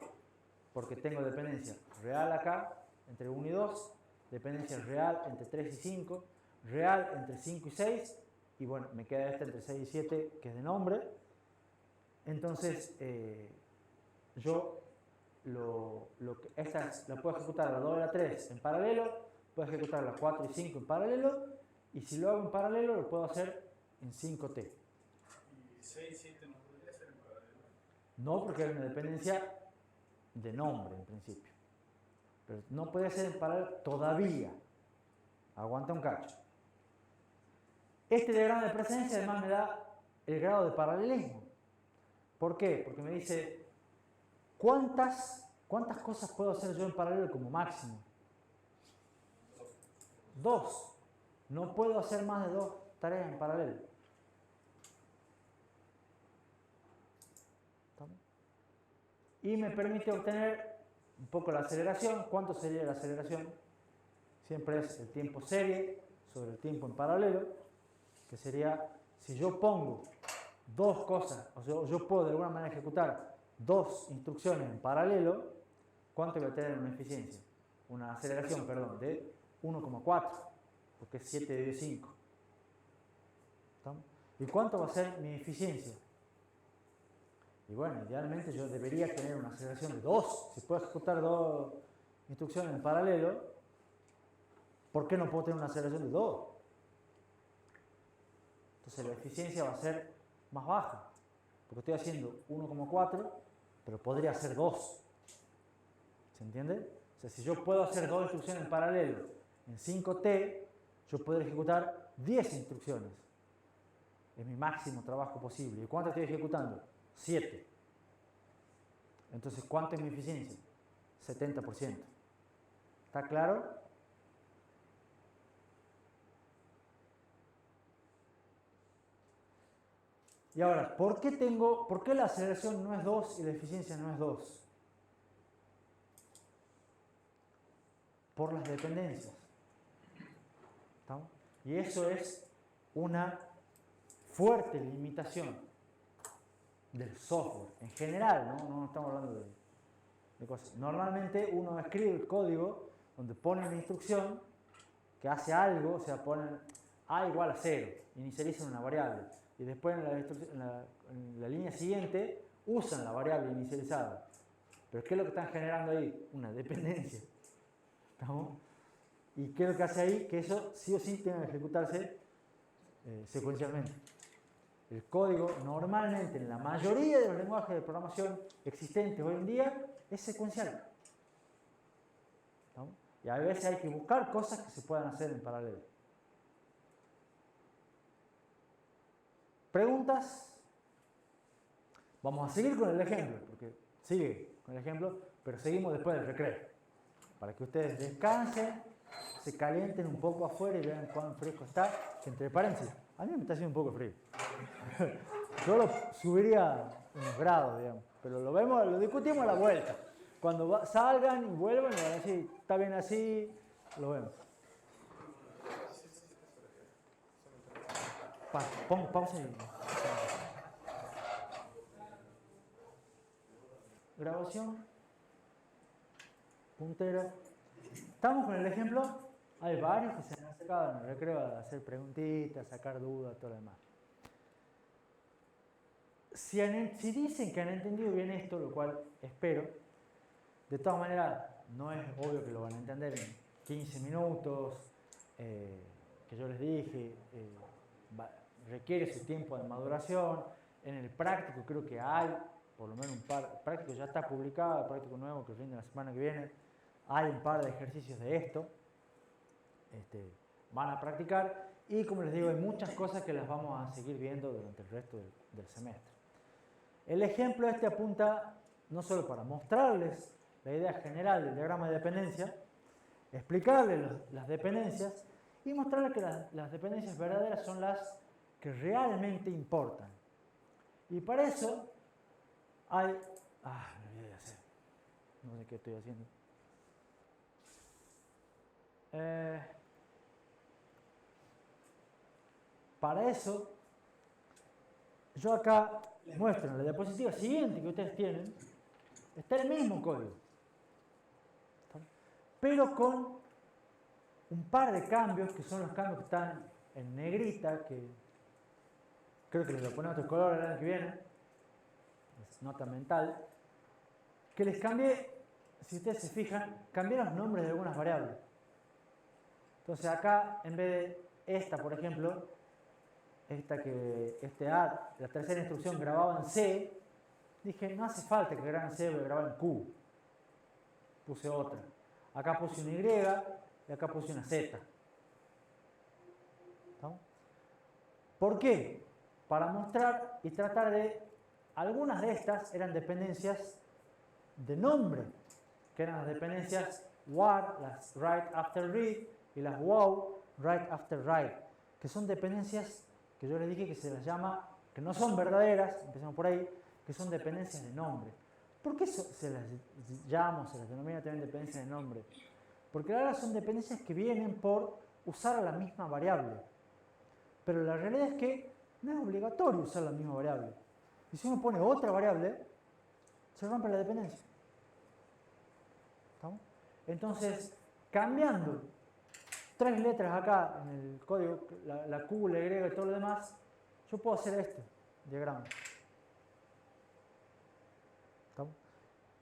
porque tengo dependencia real acá, entre 1 y 2, dependencia real entre 3 y 5, real entre 5 y 6, y bueno, me queda esta entre 6 y 7, que es de nombre. Entonces, yo esta la puedo ejecutar la 2 y la 3 en paralelo, puedo ejecutar la 4 y 5 en paralelo, y si lo hago en paralelo lo puedo hacer en 5T. ¿Y 6 y 7 no podría ser en paralelo? No, porque hay una dependencia de nombre en principio. Pero no puede ser en paralelo todavía. Aguanta un cacho. Este diagrama de presencia además me da el grado de paralelismo. ¿Por qué? Porque me dice ¿cuántas cosas puedo hacer yo en paralelo como máximo? 2. No puedo hacer más de 2 tareas en paralelo. Y me permite obtener un poco la aceleración. ¿Cuánto sería la aceleración? Siempre es el tiempo serie sobre el tiempo en paralelo, que sería, si yo pongo 2 cosas, o sea, yo puedo de alguna manera ejecutar dos instrucciones en paralelo, ¿cuánto voy a tener una eficiencia? Una aceleración, perdón, de 1,4, porque es 7 dividido 5. ¿Estamos? ¿Y cuánto va a ser mi eficiencia? Y bueno, idealmente yo debería tener una aceleración de 2. Si puedo ejecutar dos instrucciones en paralelo, ¿por qué no puedo tener una aceleración de 2? Entonces la eficiencia va a ser más baja, porque estoy haciendo 1,4, pero podría ser 2. ¿Se entiende? O sea, si yo puedo hacer dos instrucciones en paralelo en 5T, yo podría ejecutar 10 instrucciones. Es mi máximo trabajo posible. ¿Y cuánto estoy ejecutando? 7. Entonces, ¿cuánto es mi eficiencia? 70%. ¿Está claro? Y ahora, ¿por qué la aceleración no es 2 y la eficiencia no es 2? Por las dependencias. ¿Estamos? Y eso es una fuerte limitación del software en general, no estamos hablando de cosas. Normalmente uno escribe el código donde pone una instrucción que hace algo, o sea, pone A igual a 0, inicializan una variable, y después en la línea siguiente usan la variable inicializada. Pero ¿qué es lo que están generando ahí? Una dependencia. ¿Estamos? ¿Y qué es lo que hace ahí? Que eso sí o sí tiene que ejecutarse secuencialmente. El código normalmente en la mayoría de los lenguajes de programación existentes hoy en día es secuencial. ¿Estamos? Y a veces hay que buscar cosas que se puedan hacer en paralelo. ¿Preguntas? Vamos a seguir con el ejemplo, porque sigue con el ejemplo, pero seguimos después del recreo. Para que ustedes descansen, se calienten un poco afuera y vean cuán fresco está. Entre paréntesis, a mí me está haciendo un poco frío. Yo lo subiría unos grados, digamos, pero lo discutimos a la vuelta. Cuando salgan y vuelvan, van a decir, está bien así, lo vemos. Pausa y... Grabación. Puntero. Estamos con el ejemplo. Hay varios que se han acercado en el recreo a hacer preguntitas, sacar dudas, todo lo demás. Si dicen que han entendido bien esto, lo cual espero, de todas maneras no es obvio que lo van a entender en 15 minutos, que yo les dije, requiere su tiempo de maduración. En el práctico creo que hay, por lo menos un par, el práctico ya está publicado, el práctico nuevo que rinde la semana que viene, hay un par de ejercicios de esto, van a practicar y como les digo hay muchas cosas que las vamos a seguir viendo durante el resto del semestre. El ejemplo apunta no solo para mostrarles la idea general del diagrama de dependencia, explicarles las dependencias y mostrarles que las dependencias verdaderas son las que realmente importan. Y para eso hay... me voy a hacer. No sé qué estoy haciendo. Para eso, yo acá les muestro en la diapositiva siguiente que ustedes tienen, está el mismo código, pero con un par de cambios, que son los cambios que están en negrita, que creo que les voy a poner otro color el año que viene, es nota mental, que les cambié, si ustedes se fijan, cambié los nombres de algunas variables. Entonces acá, en vez de esta, por ejemplo, la tercera instrucción grababa en C, dije, no hace falta que grabe en C, voy a grabar en Q. Puse otra. Acá puse una Y y acá puse una Z. ¿Estamos? ¿Por qué? Para mostrar y tratar de... Algunas de estas eran dependencias de nombre, que eran las dependencias WAR, las write after read, y las WOW, write after write, que son dependencias que yo les dije que se las llama, que no son verdaderas, empezamos por ahí, que son dependencias de nombre. ¿Por qué se las denomina también dependencias de nombre? Porque ahora son dependencias que vienen por usar la misma variable. Pero la realidad es que no es obligatorio usar la misma variable. Y si uno pone otra variable, se rompe la dependencia. ¿Estamos? Entonces, cambiando 3 letras acá en el código, la Q, la Y y todo lo demás, yo puedo hacer este diagrama. ¿Estamos?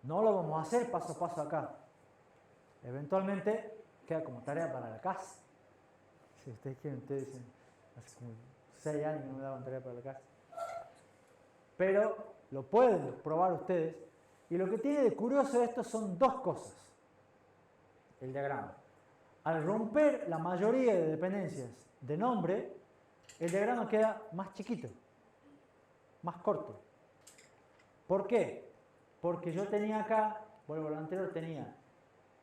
No lo vamos a hacer paso a paso acá. Eventualmente queda como tarea para la casa. Si ustedes quieren, ustedes dicen, hace como 6 años que no me daban tarea para la casa. Pero lo pueden probar ustedes. Y lo que tiene de curioso esto son 2 cosas. El diagrama. Al romper la mayoría de dependencias de nombre, el diagrama queda más chiquito, más corto. ¿Por qué? Porque yo tenía acá, vuelvo a lo anterior, tenía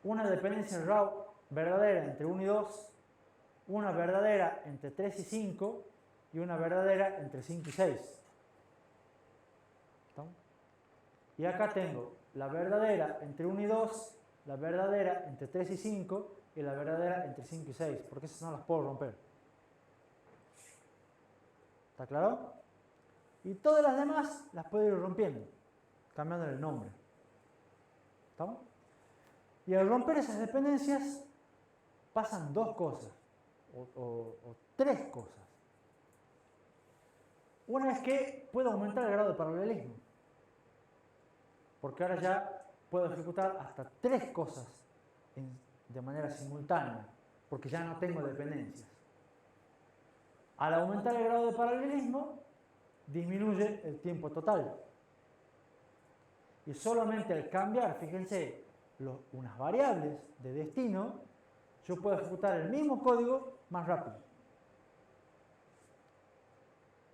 una dependencia en raw verdadera entre 1 y 2, una verdadera entre 3 y 5 y una verdadera entre 5 y 6. ¿Estamos? Y acá tengo la verdadera entre 1 y 2, la verdadera entre 3 y 5 y la verdadera entre 5 y 6, porque esas no las puedo romper. ¿Está claro? Y todas las demás las puedo ir rompiendo, cambiando el nombre. ¿Estamos? Y al romper esas dependencias pasan 2 cosas, o 3 cosas. Una es que puedo aumentar el grado de paralelismo, porque ahora ya puedo ejecutar hasta 3 cosas de manera simultánea, porque ya no tengo dependencias. Al aumentar el grado de paralelismo, disminuye el tiempo total. Y solamente al cambiar, fíjense, unas variables de destino, yo puedo ejecutar el mismo código más rápido.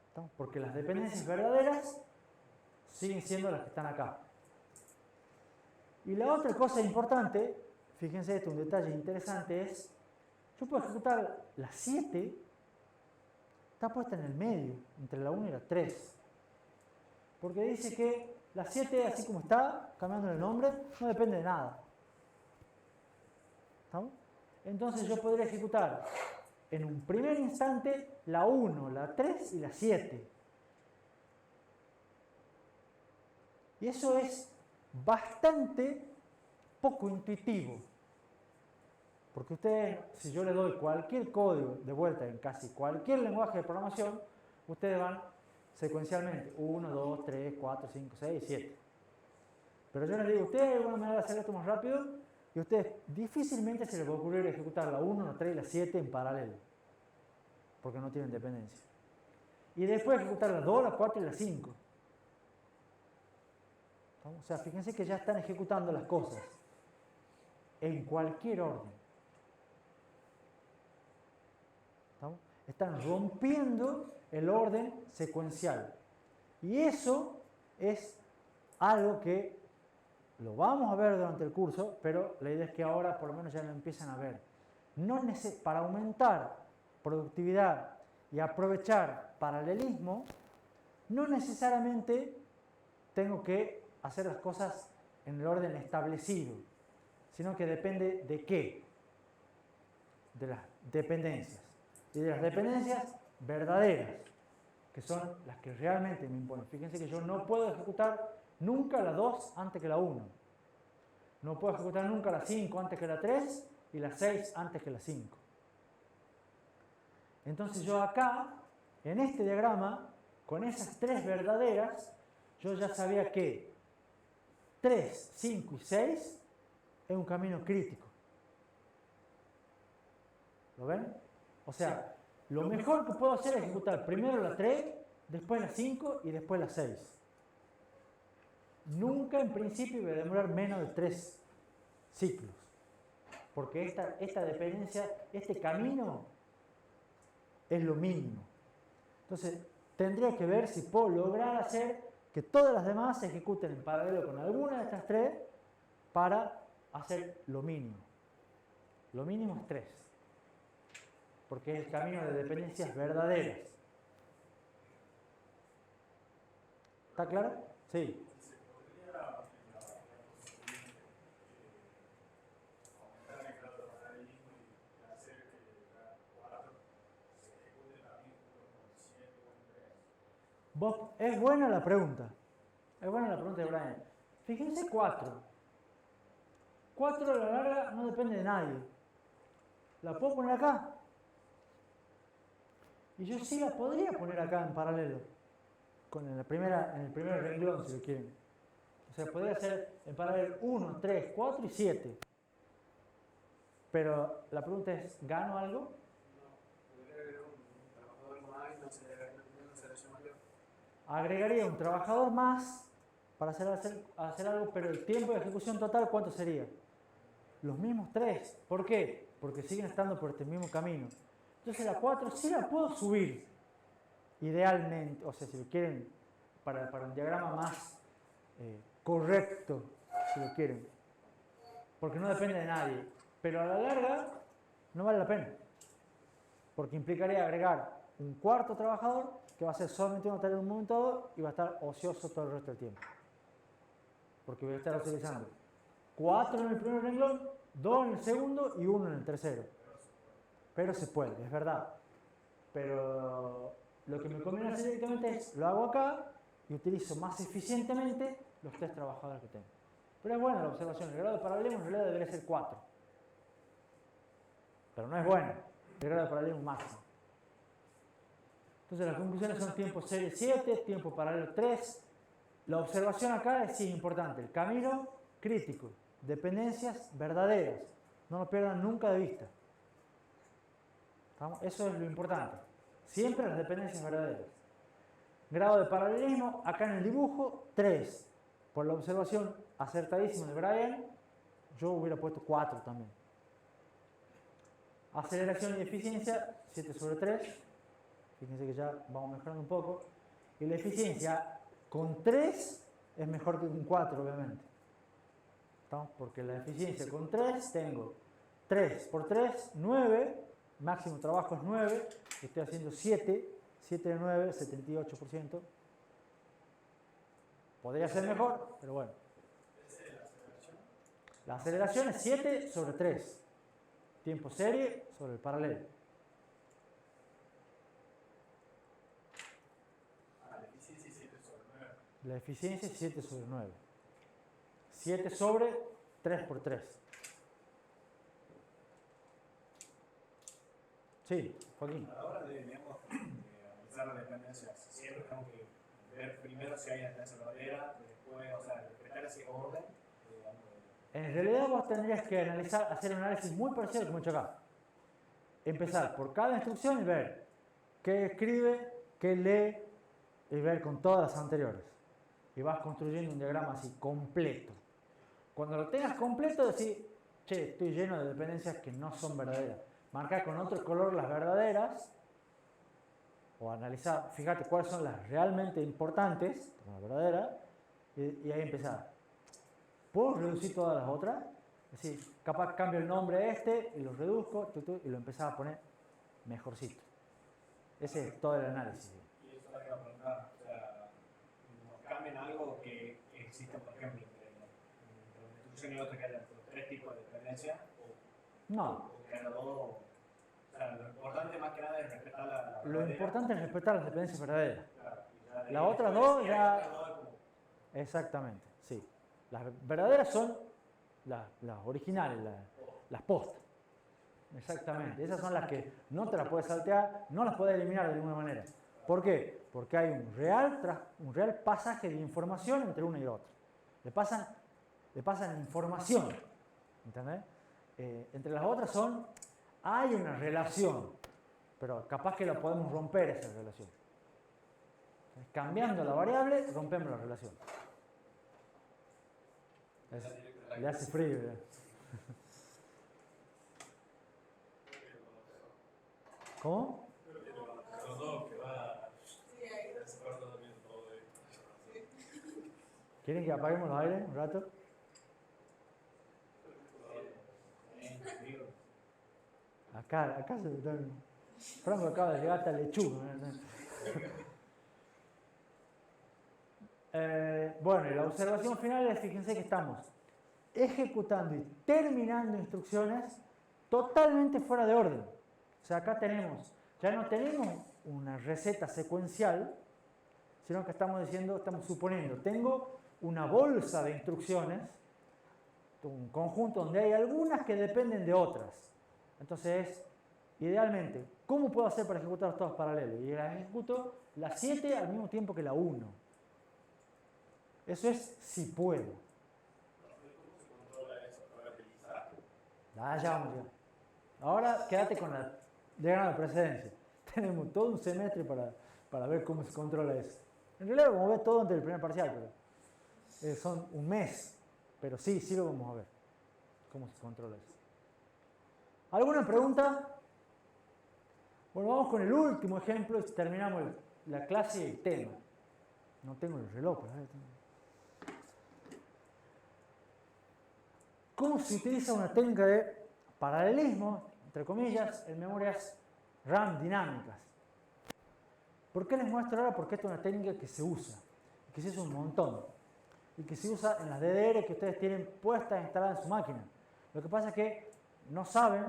¿Estamos? Porque las dependencias verdaderas siguen siendo las que están acá. Y la otra cosa importante, fíjense esto, un detalle interesante es, yo puedo ejecutar la 7, está puesta en el medio, entre la 1 y la 3. Porque dice que la 7, así como está, cambiando el nombre, no depende de nada. ¿Estamos? Entonces yo podría ejecutar en un primer instante la 1, la 3 y la 7. Y eso es bastante poco intuitivo. Porque ustedes, si yo les doy cualquier código de vuelta en casi cualquier lenguaje de programación, ustedes van secuencialmente 1, 2, 3, 4, 5, 6, 7. Pero yo les digo, ustedes hay alguna manera de hacer esto más rápido y a ustedes difícilmente se les va a ocurrir ejecutar la 1, la 3 y la 7 en paralelo, porque no tienen dependencia. Y después ejecutar la 2, la 4 y la 5. O sea, fíjense que ya están ejecutando las cosas en cualquier orden. ¿Estamos? Están rompiendo el orden secuencial. Y eso es algo que lo vamos a ver durante el curso, pero la idea es que ahora por lo menos ya lo empiezan a ver. Para aumentar productividad y aprovechar paralelismo, no necesariamente tengo que hacer las cosas en el orden establecido, sino que depende de qué, de las dependencias, y de las dependencias verdaderas, que son las que realmente me imponen. Fíjense que yo no puedo ejecutar nunca la 2 antes que la 1, no puedo ejecutar nunca la 5 antes que la 3 y la 6 antes que la 5. Entonces yo acá, en este diagrama, con esas 3 verdaderas, yo ya sabía que 3, 5 y 6 es un camino crítico. ¿Lo ven? O sea, lo mejor que puedo hacer es ejecutar primero la 3, después la 5 y después la 6. Nunca en principio voy a demorar menos de 3 ciclos. Porque esta dependencia, este camino es lo mínimo. Entonces, tendría que ver si puedo lograr hacer que todas las demás se ejecuten en paralelo con alguna de estas 3 para hacer lo mínimo. Lo mínimo es 3. Porque es el camino de dependencias verdaderas. ¿Está claro? Sí. ¿Se podría aumentar el grado de paralelismo y hacer que la 4 se ejecute también como el 7 o el 3? Es buena la pregunta. Es buena la pregunta de Brian. Fíjense 4. 4 a la larga no depende de nadie. La puedo poner acá. Y yo sí la podría poner acá en paralelo. En el primer renglón, si lo quieren. O sea, podría ser en paralelo 1, 3, 4 y 7. Pero la pregunta es, ¿gano algo? No, agregar un trabajador más y no se aceleración mayor. Agregaría un trabajador más para hacer algo, pero el tiempo de ejecución total, ¿cuánto sería? Los mismos 3. ¿Por qué? Porque siguen estando por este mismo camino. Entonces la 4 sí la puedo subir, idealmente, o sea, si lo quieren, para un diagrama más correcto, si lo quieren, porque no depende de nadie. Pero a la larga no vale la pena, porque implicaría agregar un cuarto trabajador que va a hacer solamente una tarea en un momento dado y va a estar ocioso todo el resto del tiempo, porque voy a estar utilizando 4 en el primer renglón, 2 en el segundo y 1 en el tercero. Pero se puede, es verdad. Pero lo que me conviene hacer directamente es, lo hago acá y utilizo más eficientemente los 3 trabajadores que tengo. Pero es buena la observación, el grado de paralelismo en realidad debería ser 4. Pero no es bueno, el grado de paralelismo máximo. Entonces las conclusiones son tiempo serie 7, tiempo paralelo 3. La observación acá es sí importante, el camino crítico, dependencias verdaderas. No lo pierdan nunca de vista. Eso es lo importante. Siempre las dependencias verdaderas. Grado de paralelismo, acá en el dibujo, 3. Por la observación acertadísima de Brian, yo hubiera puesto 4 también. Aceleración y eficiencia, 7 sobre 3. Fíjense que ya vamos mejorando un poco. Y la eficiencia con 3 es mejor que con 4, obviamente. ¿Estamos? Porque la eficiencia con 3 tengo 3 por 3, 9. Máximo trabajo es 9, estoy haciendo 7 de 9, 78%. Podría ser mejor, pero bueno. La aceleración es 7 sobre 3. Tiempo serie sobre el paralelo. La eficiencia es 7 sobre 9. 7 sobre 3 por 3. Sí, Joaquín. A la hora de, digamos, analizar las dependencias, siempre tenemos que ver primero si hay dependencia verdadera, después, o sea, respetar ese orden. En realidad vos tendrías que hacer un análisis muy parecido como he hecho acá. Empezar por cada instrucción y ver qué escribe, qué lee y ver con todas las anteriores. Y vas construyendo un diagrama así, completo. Cuando lo tengas completo, decís, che, estoy lleno de dependencias que no son verdaderas. Marcar con otro color las verdaderas, o analizar, fíjate cuáles son las realmente importantes, como la verdadera, y ahí empezar. ¿Puedo reducir todas las otras? Es decir, capaz cambio el nombre a este y lo reduzco y lo empezaba a poner mejorcito. Ese es todo el análisis. Y eso es la pregunta, o sea, ¿nos cambian algo que existe, por ejemplo, entre una instrucción y otra, que haya 3 tipos de dependencia? No. O que haya 2. O sea, lo importante más que nada es respetar la Lo importante es respetar las dependencias verdaderas. Claro, y Las otras dos ya... Exactamente, sí. Las verdaderas son las originales, las post. Exactamente. Esas son las que no te las puedes saltear, no las puedes eliminar de ninguna manera. ¿Por qué? Porque hay un real pasaje de información entre una y otra. Le pasan información. ¿Entendés? Entre las otras hay una relación, pero capaz que la podemos romper esa relación. Entonces, cambiando la variable, rompemos la relación. Le hace frío. ¿Cómo? ¿Quieren que apaguemos los aires un rato? Acá se están... Franco acaba de llegar hasta el lechuga. Bueno, y la observación final es, fíjense que estamos ejecutando y terminando instrucciones totalmente fuera de orden. O sea, acá ya no tenemos una receta secuencial, sino que estamos suponiendo, tengo una bolsa de instrucciones, un conjunto donde hay algunas que dependen de otras. Entonces, idealmente, ¿cómo puedo hacer para ejecutar todos paralelos? Y las ejecuto las 7 al mismo tiempo que la 1. Eso es si puedo. Ya vamos ya. Ahora quédate con la diagrama de precedencia. Tenemos todo un semestre para ver cómo se controla eso. En realidad vamos a ver todo antes del primer parcial, pero son un mes. Pero sí lo vamos a ver. Cómo se controla eso. ¿Alguna pregunta? Bueno, vamos con el último ejemplo y terminamos la clase y el tema. No tengo el reloj, pero ¿cómo se utiliza una técnica de paralelismo, entre comillas, en memorias RAM dinámicas? ¿Por qué les muestro ahora? Porque esta es una técnica que se usa, que se usa un montón, y que se usa en las DDR que ustedes tienen puestas instaladas en su máquina. Lo que pasa es que no saben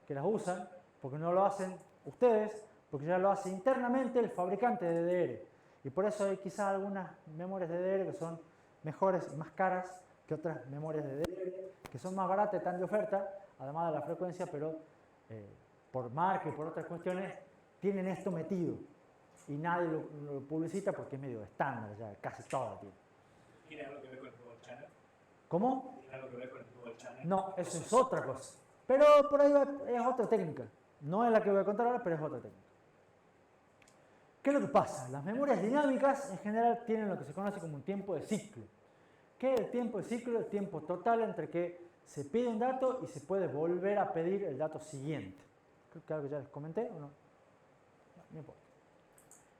que las usan porque no lo hacen ustedes, porque ya lo hace internamente el fabricante de DDR. Y por eso hay quizás algunas memorias de DDR que son mejores y más caras que otras memorias de DDR, que son más baratas y están de oferta, además de la frecuencia, pero por marca y por otras cuestiones, tienen esto metido. Y nadie lo publicita porque es medio estándar, ya casi todo tiene. ¿Tiene algo que ver con el Dual Channel? ¿Cómo? ¿Tiene algo que ver con el Dual Channel? No, eso es otra cosa. Pero por ahí es otra técnica. No es la que voy a contar ahora, pero es otra técnica. ¿Qué es lo que pasa? Las memorias dinámicas en general tienen lo que se conoce como un tiempo de ciclo. ¿Qué es el tiempo de ciclo? El tiempo total entre que se pide un dato y se puede volver a pedir el dato siguiente. Creo que algo ya les comenté o no. No importa.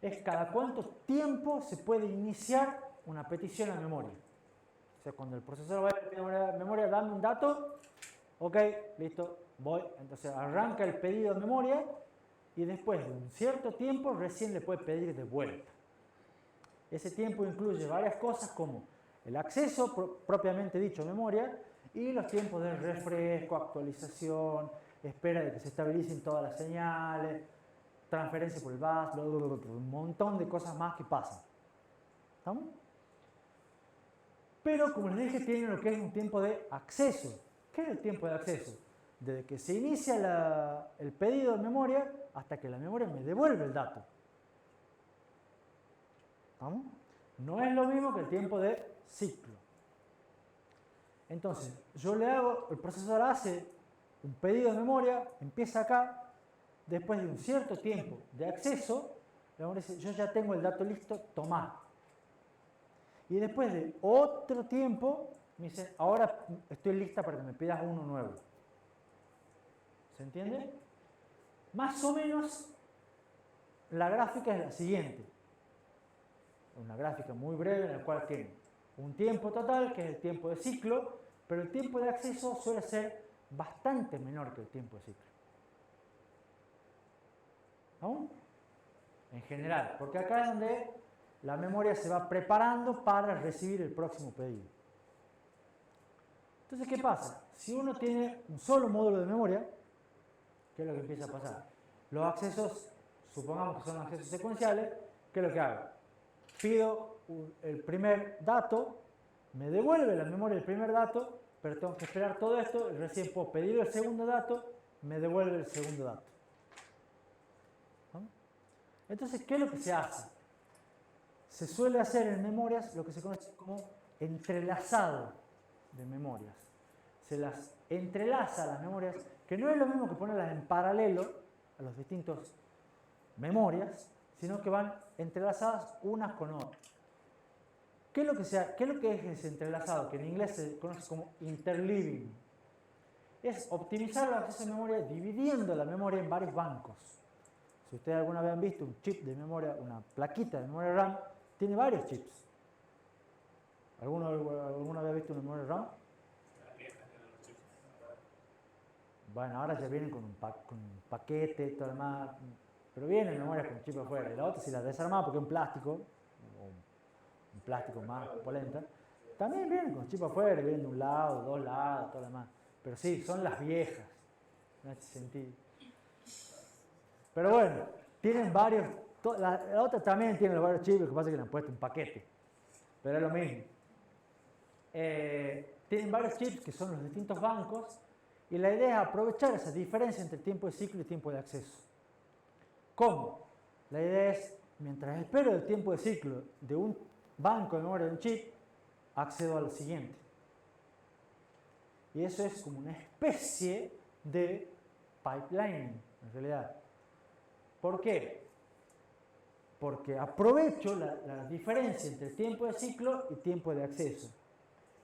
Es cada cuánto tiempo se puede iniciar una petición a memoria. O sea, cuando el procesador va a pedir a memoria, dame un dato, ok, listo, voy. Entonces arranca el pedido de memoria y después de un cierto tiempo recién le puede pedir de vuelta. Ese tiempo incluye varias cosas como el acceso propiamente dicho a memoria y los tiempos de refresco, actualización, espera de que se estabilicen todas las señales, transferencia por el bus, un montón de cosas más que pasan. ¿Estamos? Pero como les dije, tienen lo que es un tiempo de acceso. ¿Qué es el tiempo de acceso? Desde que se inicia el pedido de memoria hasta que la memoria me devuelve el dato. ¿Estamos? No es lo mismo que el tiempo de ciclo. Entonces, el procesador hace un pedido de memoria, empieza acá, después de un cierto tiempo de acceso, la memoria dice, yo ya tengo el dato listo, tomá. Y después de otro tiempo, me dice, ahora estoy lista para que me pidas uno nuevo. ¿Se entiende? Más o menos, la gráfica es la siguiente. Una gráfica muy breve en la cual tiene un tiempo total, que es el tiempo de ciclo, pero el tiempo de acceso suele ser bastante menor que el tiempo de ciclo. ¿No? En general, porque acá es donde la memoria se va preparando para recibir el próximo pedido. Entonces, ¿qué pasa? Si uno tiene un solo módulo de memoria, ¿qué es lo que empieza a pasar? Los accesos, supongamos que son accesos secuenciales, ¿qué es lo que hago? Pido el primer dato, me devuelve la memoria el primer dato, pero tengo que esperar todo esto y recién puedo pedir el segundo dato, me devuelve el segundo dato. ¿No? Entonces, ¿qué es lo que se hace? Se suele hacer en memorias lo que se conoce como entrelazado de memorias. Se las entrelaza a las memorias, que no es lo mismo que ponerlas en paralelo a las distintas memorias, sino que van entrelazadas unas con otras. ¿Qué es lo que es ese entrelazado? Que en inglés se conoce como interleaving. Es optimizar el acceso a memoria dividiendo la memoria en varios bancos. Si ustedes alguna vez han visto un chip de memoria, una plaquita de memoria RAM, tiene varios chips. ¿Alguna vez ha visto una memoria RAM? Bueno, ahora ya vienen con un paquete, todo lo demás, pero vienen memorias con chip afuera. Y la otra, si la desarmada porque es un plástico, o un plástico más polenta, también vienen con chip afuera, vienen de un lado, dos lados, todo lo demás. Pero sí, son las viejas, en ese sentido. Pero bueno, tienen varios, la otra también tiene los varios chips, lo que pasa es que le han puesto un paquete, pero es lo mismo. tienen varios chips que son los distintos bancos y la idea es aprovechar esa diferencia entre tiempo de ciclo y tiempo de acceso. ¿Cómo? La idea es, mientras espero el tiempo de ciclo de un banco de memoria de un chip, accedo al siguiente. Y eso es como una especie de pipelining, en realidad. ¿Por qué? Porque aprovecho la diferencia entre tiempo de ciclo y tiempo de acceso.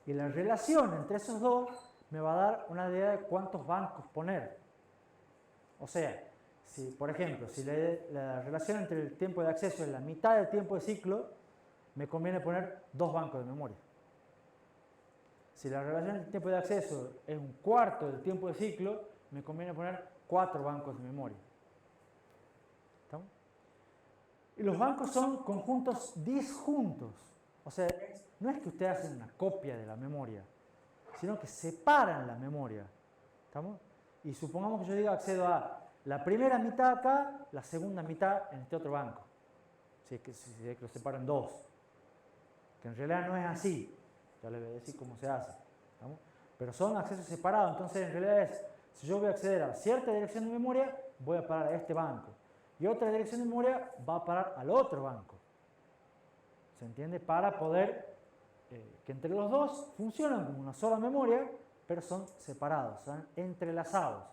Y la relación entre esos dos me va a dar una idea de cuántos bancos poner. O sea, si, por ejemplo, si la relación entre el tiempo de acceso es la mitad del tiempo de ciclo, me conviene poner 2 bancos de memoria. Si la relación entre el tiempo de acceso es un cuarto del tiempo de ciclo, me conviene poner 4 bancos de memoria. ¿Estamos? Y los bancos son conjuntos disjuntos. O sea, no es que ustedes hacen una copia de la memoria, sino que separan la memoria. ¿Estamos? Y supongamos que yo diga accedo a la primera mitad acá, la segunda mitad en este otro banco. Si es que lo separo en 2. Que en realidad no es así. Ya les voy a decir cómo se hace. ¿Estamos? Pero son accesos separados. Entonces, en realidad es, si yo voy a acceder a cierta dirección de memoria, voy a parar a este banco. Y otra dirección de memoria va a parar al otro banco. ¿Se entiende? Para poder que entre los dos funcionan como una sola memoria, pero son separados, son entrelazados,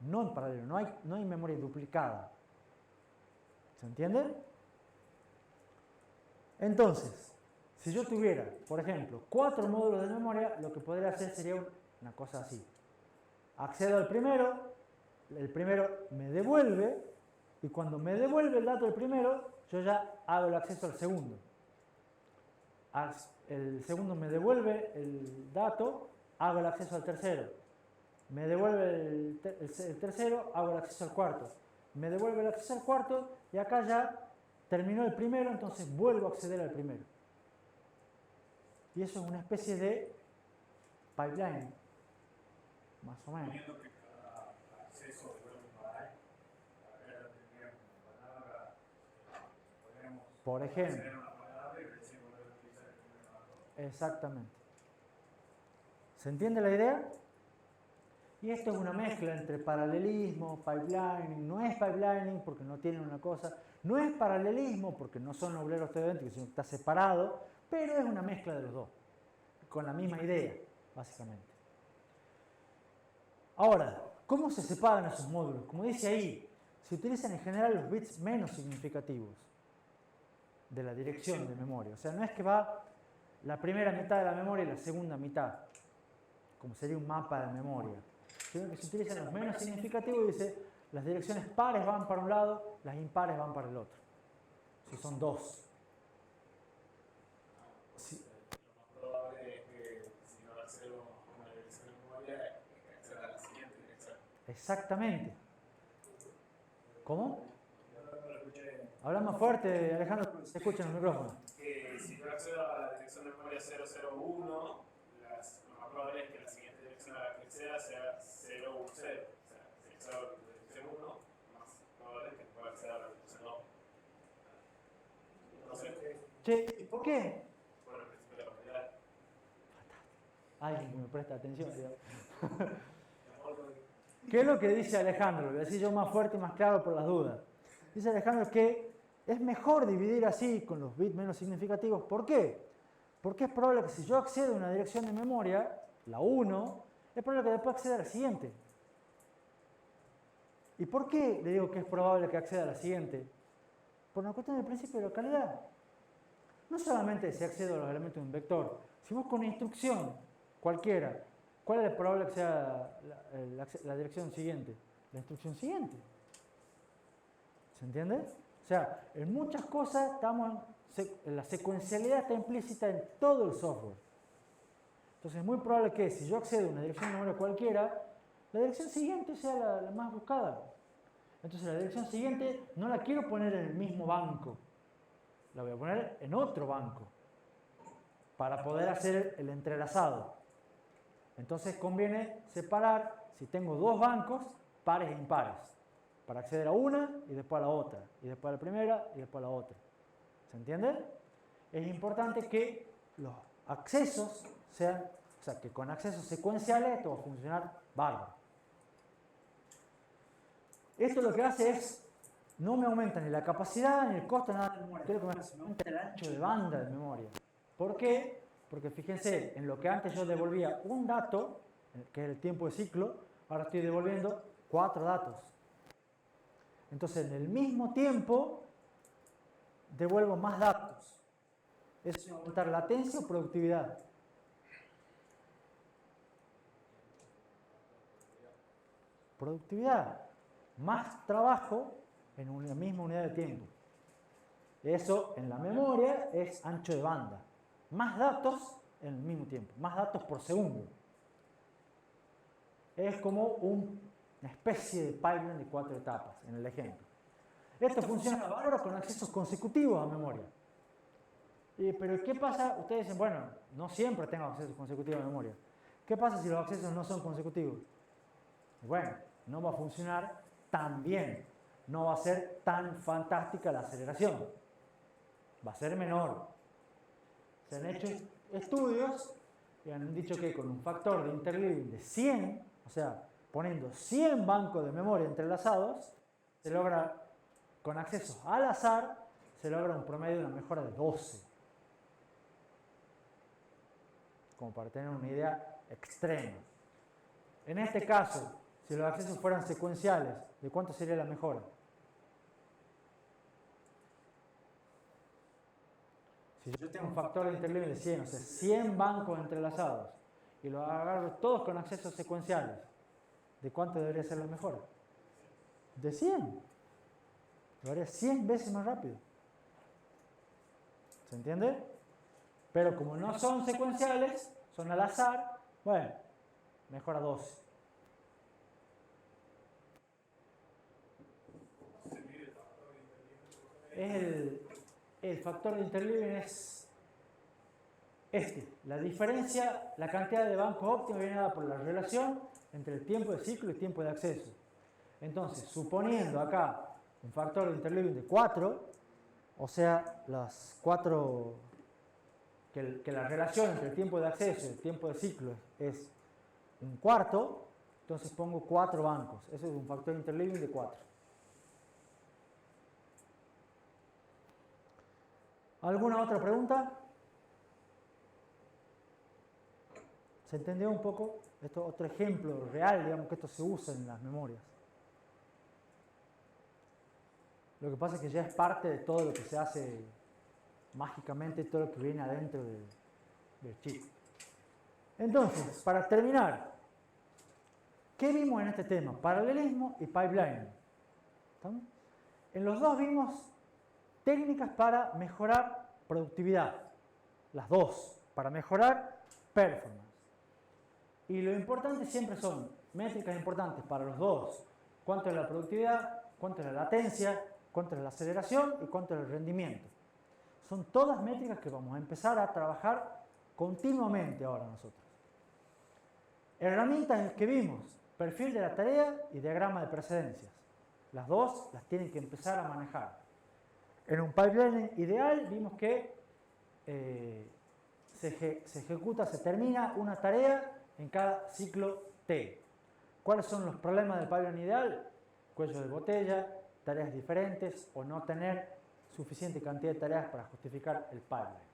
no en paralelo, no hay memoria duplicada. ¿Se entiende? Entonces, si yo tuviera, por ejemplo, 4 módulos de memoria, lo que podría hacer sería una cosa así. Accedo al primero, el primero me devuelve, y cuando me devuelve el dato del primero, yo ya hago el acceso al segundo. El segundo me devuelve el dato, hago el acceso al tercero. Me devuelve el tercero, hago el acceso al cuarto. Me devuelve el acceso al cuarto y acá ya terminó el primero, entonces vuelvo a acceder al primero. Y eso es una especie de pipeline, más o menos. Suponiendo que cada acceso de un byte, acá tendríamos una palabra, podríamos Por ejemplo. hacer una palabra y recién volver a utilizar el primer banco. Exactamente. ¿Se entiende la idea? Y esto es una mezcla entre paralelismo, pipelining. No es pipelining porque no tiene una cosa. No es paralelismo porque no son obreros idénticos, sino que está separado. Pero es una mezcla de los dos. Con la misma idea, básicamente. Ahora, ¿cómo se separan esos módulos? Como dice ahí, se utilizan en general los bits menos significativos de la dirección de memoria. O sea, no es que va la primera mitad de la memoria y la segunda mitad, como sería un mapa de memoria, sino que se utilizan los menos significativos y dice, las direcciones pares van para un lado, las impares van para el otro. Si son 2. Lo más probable es que si no accedo a una dirección de memoria, acceda a la siguiente dirección. Exactamente. ¿Cómo? No lo escuché. Habla más fuerte, Alejandro, se escucha en el micrófono. Que si yo accedo a la dirección de memoria 001, lo más probable es que la siguiente dirección a la que acceda sea 010. O sea, si accedo a la dirección 1, lo más probable es que pueda acceder a la dirección 2. Entonces, Che, ¿por qué? por el principio de la propiedad. Alguien que me presta atención. Digamos. ¿Qué es lo que dice Alejandro? Lo voy a decir yo más fuerte y más claro por las dudas. Dice Alejandro que es mejor dividir así con los bits menos significativos. ¿Por qué? Porque es probable que si yo accedo a una dirección de memoria, la 1, es probable que después acceda a la siguiente. ¿Y por qué le digo que es probable que acceda a la siguiente? Por una cuestión del principio de localidad. No solamente si accedo a los elementos de un vector, si busco una instrucción cualquiera, ¿cuál es probable que sea la dirección siguiente? La instrucción siguiente. ¿Se entiende? O sea, en muchas cosas la secuencialidad está implícita en todo el software. Entonces es muy probable que si yo accedo a una dirección de memoria cualquiera, la dirección siguiente sea la más buscada. Entonces la dirección siguiente no la quiero poner en el mismo banco, la voy a poner en otro banco para poder hacer el entrelazado. Entonces conviene separar, si tengo 2 bancos, pares e impares, para acceder a una y después a la otra, y después a la primera y después a la otra. ¿Se entiende? Es importante que los accesos sean, o sea, que con accesos secuenciales esto va a funcionar bárbaro. Esto lo que hace es, no me aumenta ni la capacidad ni el costo nada de memoria, creo que me aumenta el ancho de banda de memoria. ¿Por qué? Porque fíjense, en lo que antes yo devolvía un dato, que es el tiempo de ciclo, ahora estoy devolviendo 4 datos. Entonces, en el mismo tiempo, devuelvo más datos. Eso es aumentar latencia o productividad. Productividad. Más trabajo en una misma unidad de tiempo. Eso en la memoria es ancho de banda. Más datos en el mismo tiempo. Más datos por segundo. Es como una especie de pipeline de 4 etapas en el ejemplo. Esto funciona ahora con accesos consecutivos a memoria. Pero ¿qué pasa? Ustedes dicen, bueno, no siempre tengo accesos consecutivos a memoria. ¿Qué pasa si los accesos no son consecutivos? Bueno, no va a funcionar tan bien. No va a ser tan fantástica la aceleración. Va a ser menor. Se han hecho estudios y han dicho que con un factor de interleaving de 100, o sea, poniendo 100 bancos de memoria entrelazados, se logra, con accesos al azar, se logra un promedio de una mejora de 12. Como para tener una idea extrema. En este caso, si los accesos fueran secuenciales, ¿de cuánto sería la mejora? Si yo tengo un factor de interleaving de 100, o sea, 100 bancos entrelazados, y los agarro todos con accesos secuenciales, ¿de cuánto debería ser la mejora? De 100. Lo haría 100 veces más rápido. ¿Se entiende? Pero como no son secuenciales, son al azar, bueno, mejora 12. El factor de interleaving es la diferencia, la cantidad de bancos óptimos viene dada por la relación entre el tiempo de ciclo y el tiempo de acceso. Entonces, suponiendo acá un factor de interleaving de 4, o sea, las 4, que la relación entre el tiempo de acceso y el tiempo de ciclo es un cuarto, entonces pongo 4 bancos. Ese es un factor de interleaving de 4. ¿Alguna otra pregunta? ¿Se entendió un poco? Esto es otro ejemplo real, digamos que esto se usa en las memorias. Lo que pasa es que ya es parte de todo lo que se hace mágicamente, todo lo que viene adentro del chip. Entonces, para terminar, ¿qué vimos en este tema? Paralelismo y pipeline. ¿Estamos? En los dos vimos técnicas para mejorar productividad. Las dos, para mejorar performance. Y lo importante siempre son métricas importantes para los dos. Cuánto es la productividad, cuánto es la latencia, cuánto es la aceleración y cuánto es el rendimiento. Son todas métricas que vamos a empezar a trabajar continuamente ahora nosotros. Herramientas que vimos, perfil de la tarea y diagrama de precedencias. Las dos las tienen que empezar a manejar. En un pipeline ideal vimos que se ejecuta, se termina una tarea en cada ciclo T. ¿Cuáles son los problemas del pipeline ideal? Cuello de botella, tareas diferentes o no tener suficiente cantidad de tareas para justificar el pipeline.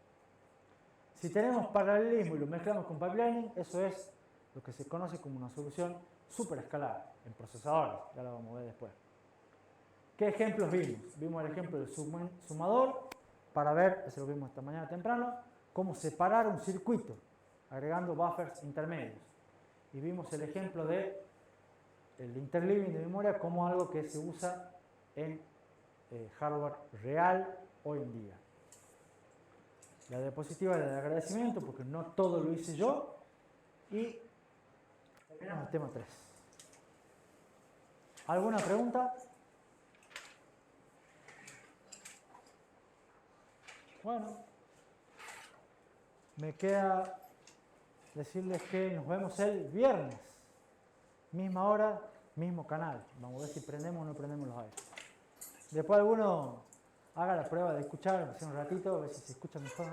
Si tenemos paralelismo y lo mezclamos con pipelining, eso es lo que se conoce como una solución superescalar en procesadores. Ya lo vamos a ver después. ¿Qué ejemplos vimos? Vimos el ejemplo del sumador para ver, eso lo vimos esta mañana temprano, cómo separar un circuito agregando buffers intermedios. Y vimos el ejemplo del interleaving de memoria como algo que se usa en hardware real hoy en día. La diapositiva de agradecimiento, porque no todo lo hice yo. Y terminamos el tema 3. ¿Alguna pregunta? Bueno, me queda decirles que nos vemos el viernes, misma hora, mismo canal. Vamos a ver si prendemos o no prendemos los aires. Después alguno haga la prueba de escuchar, hace un ratito, a ver si se escucha mejor.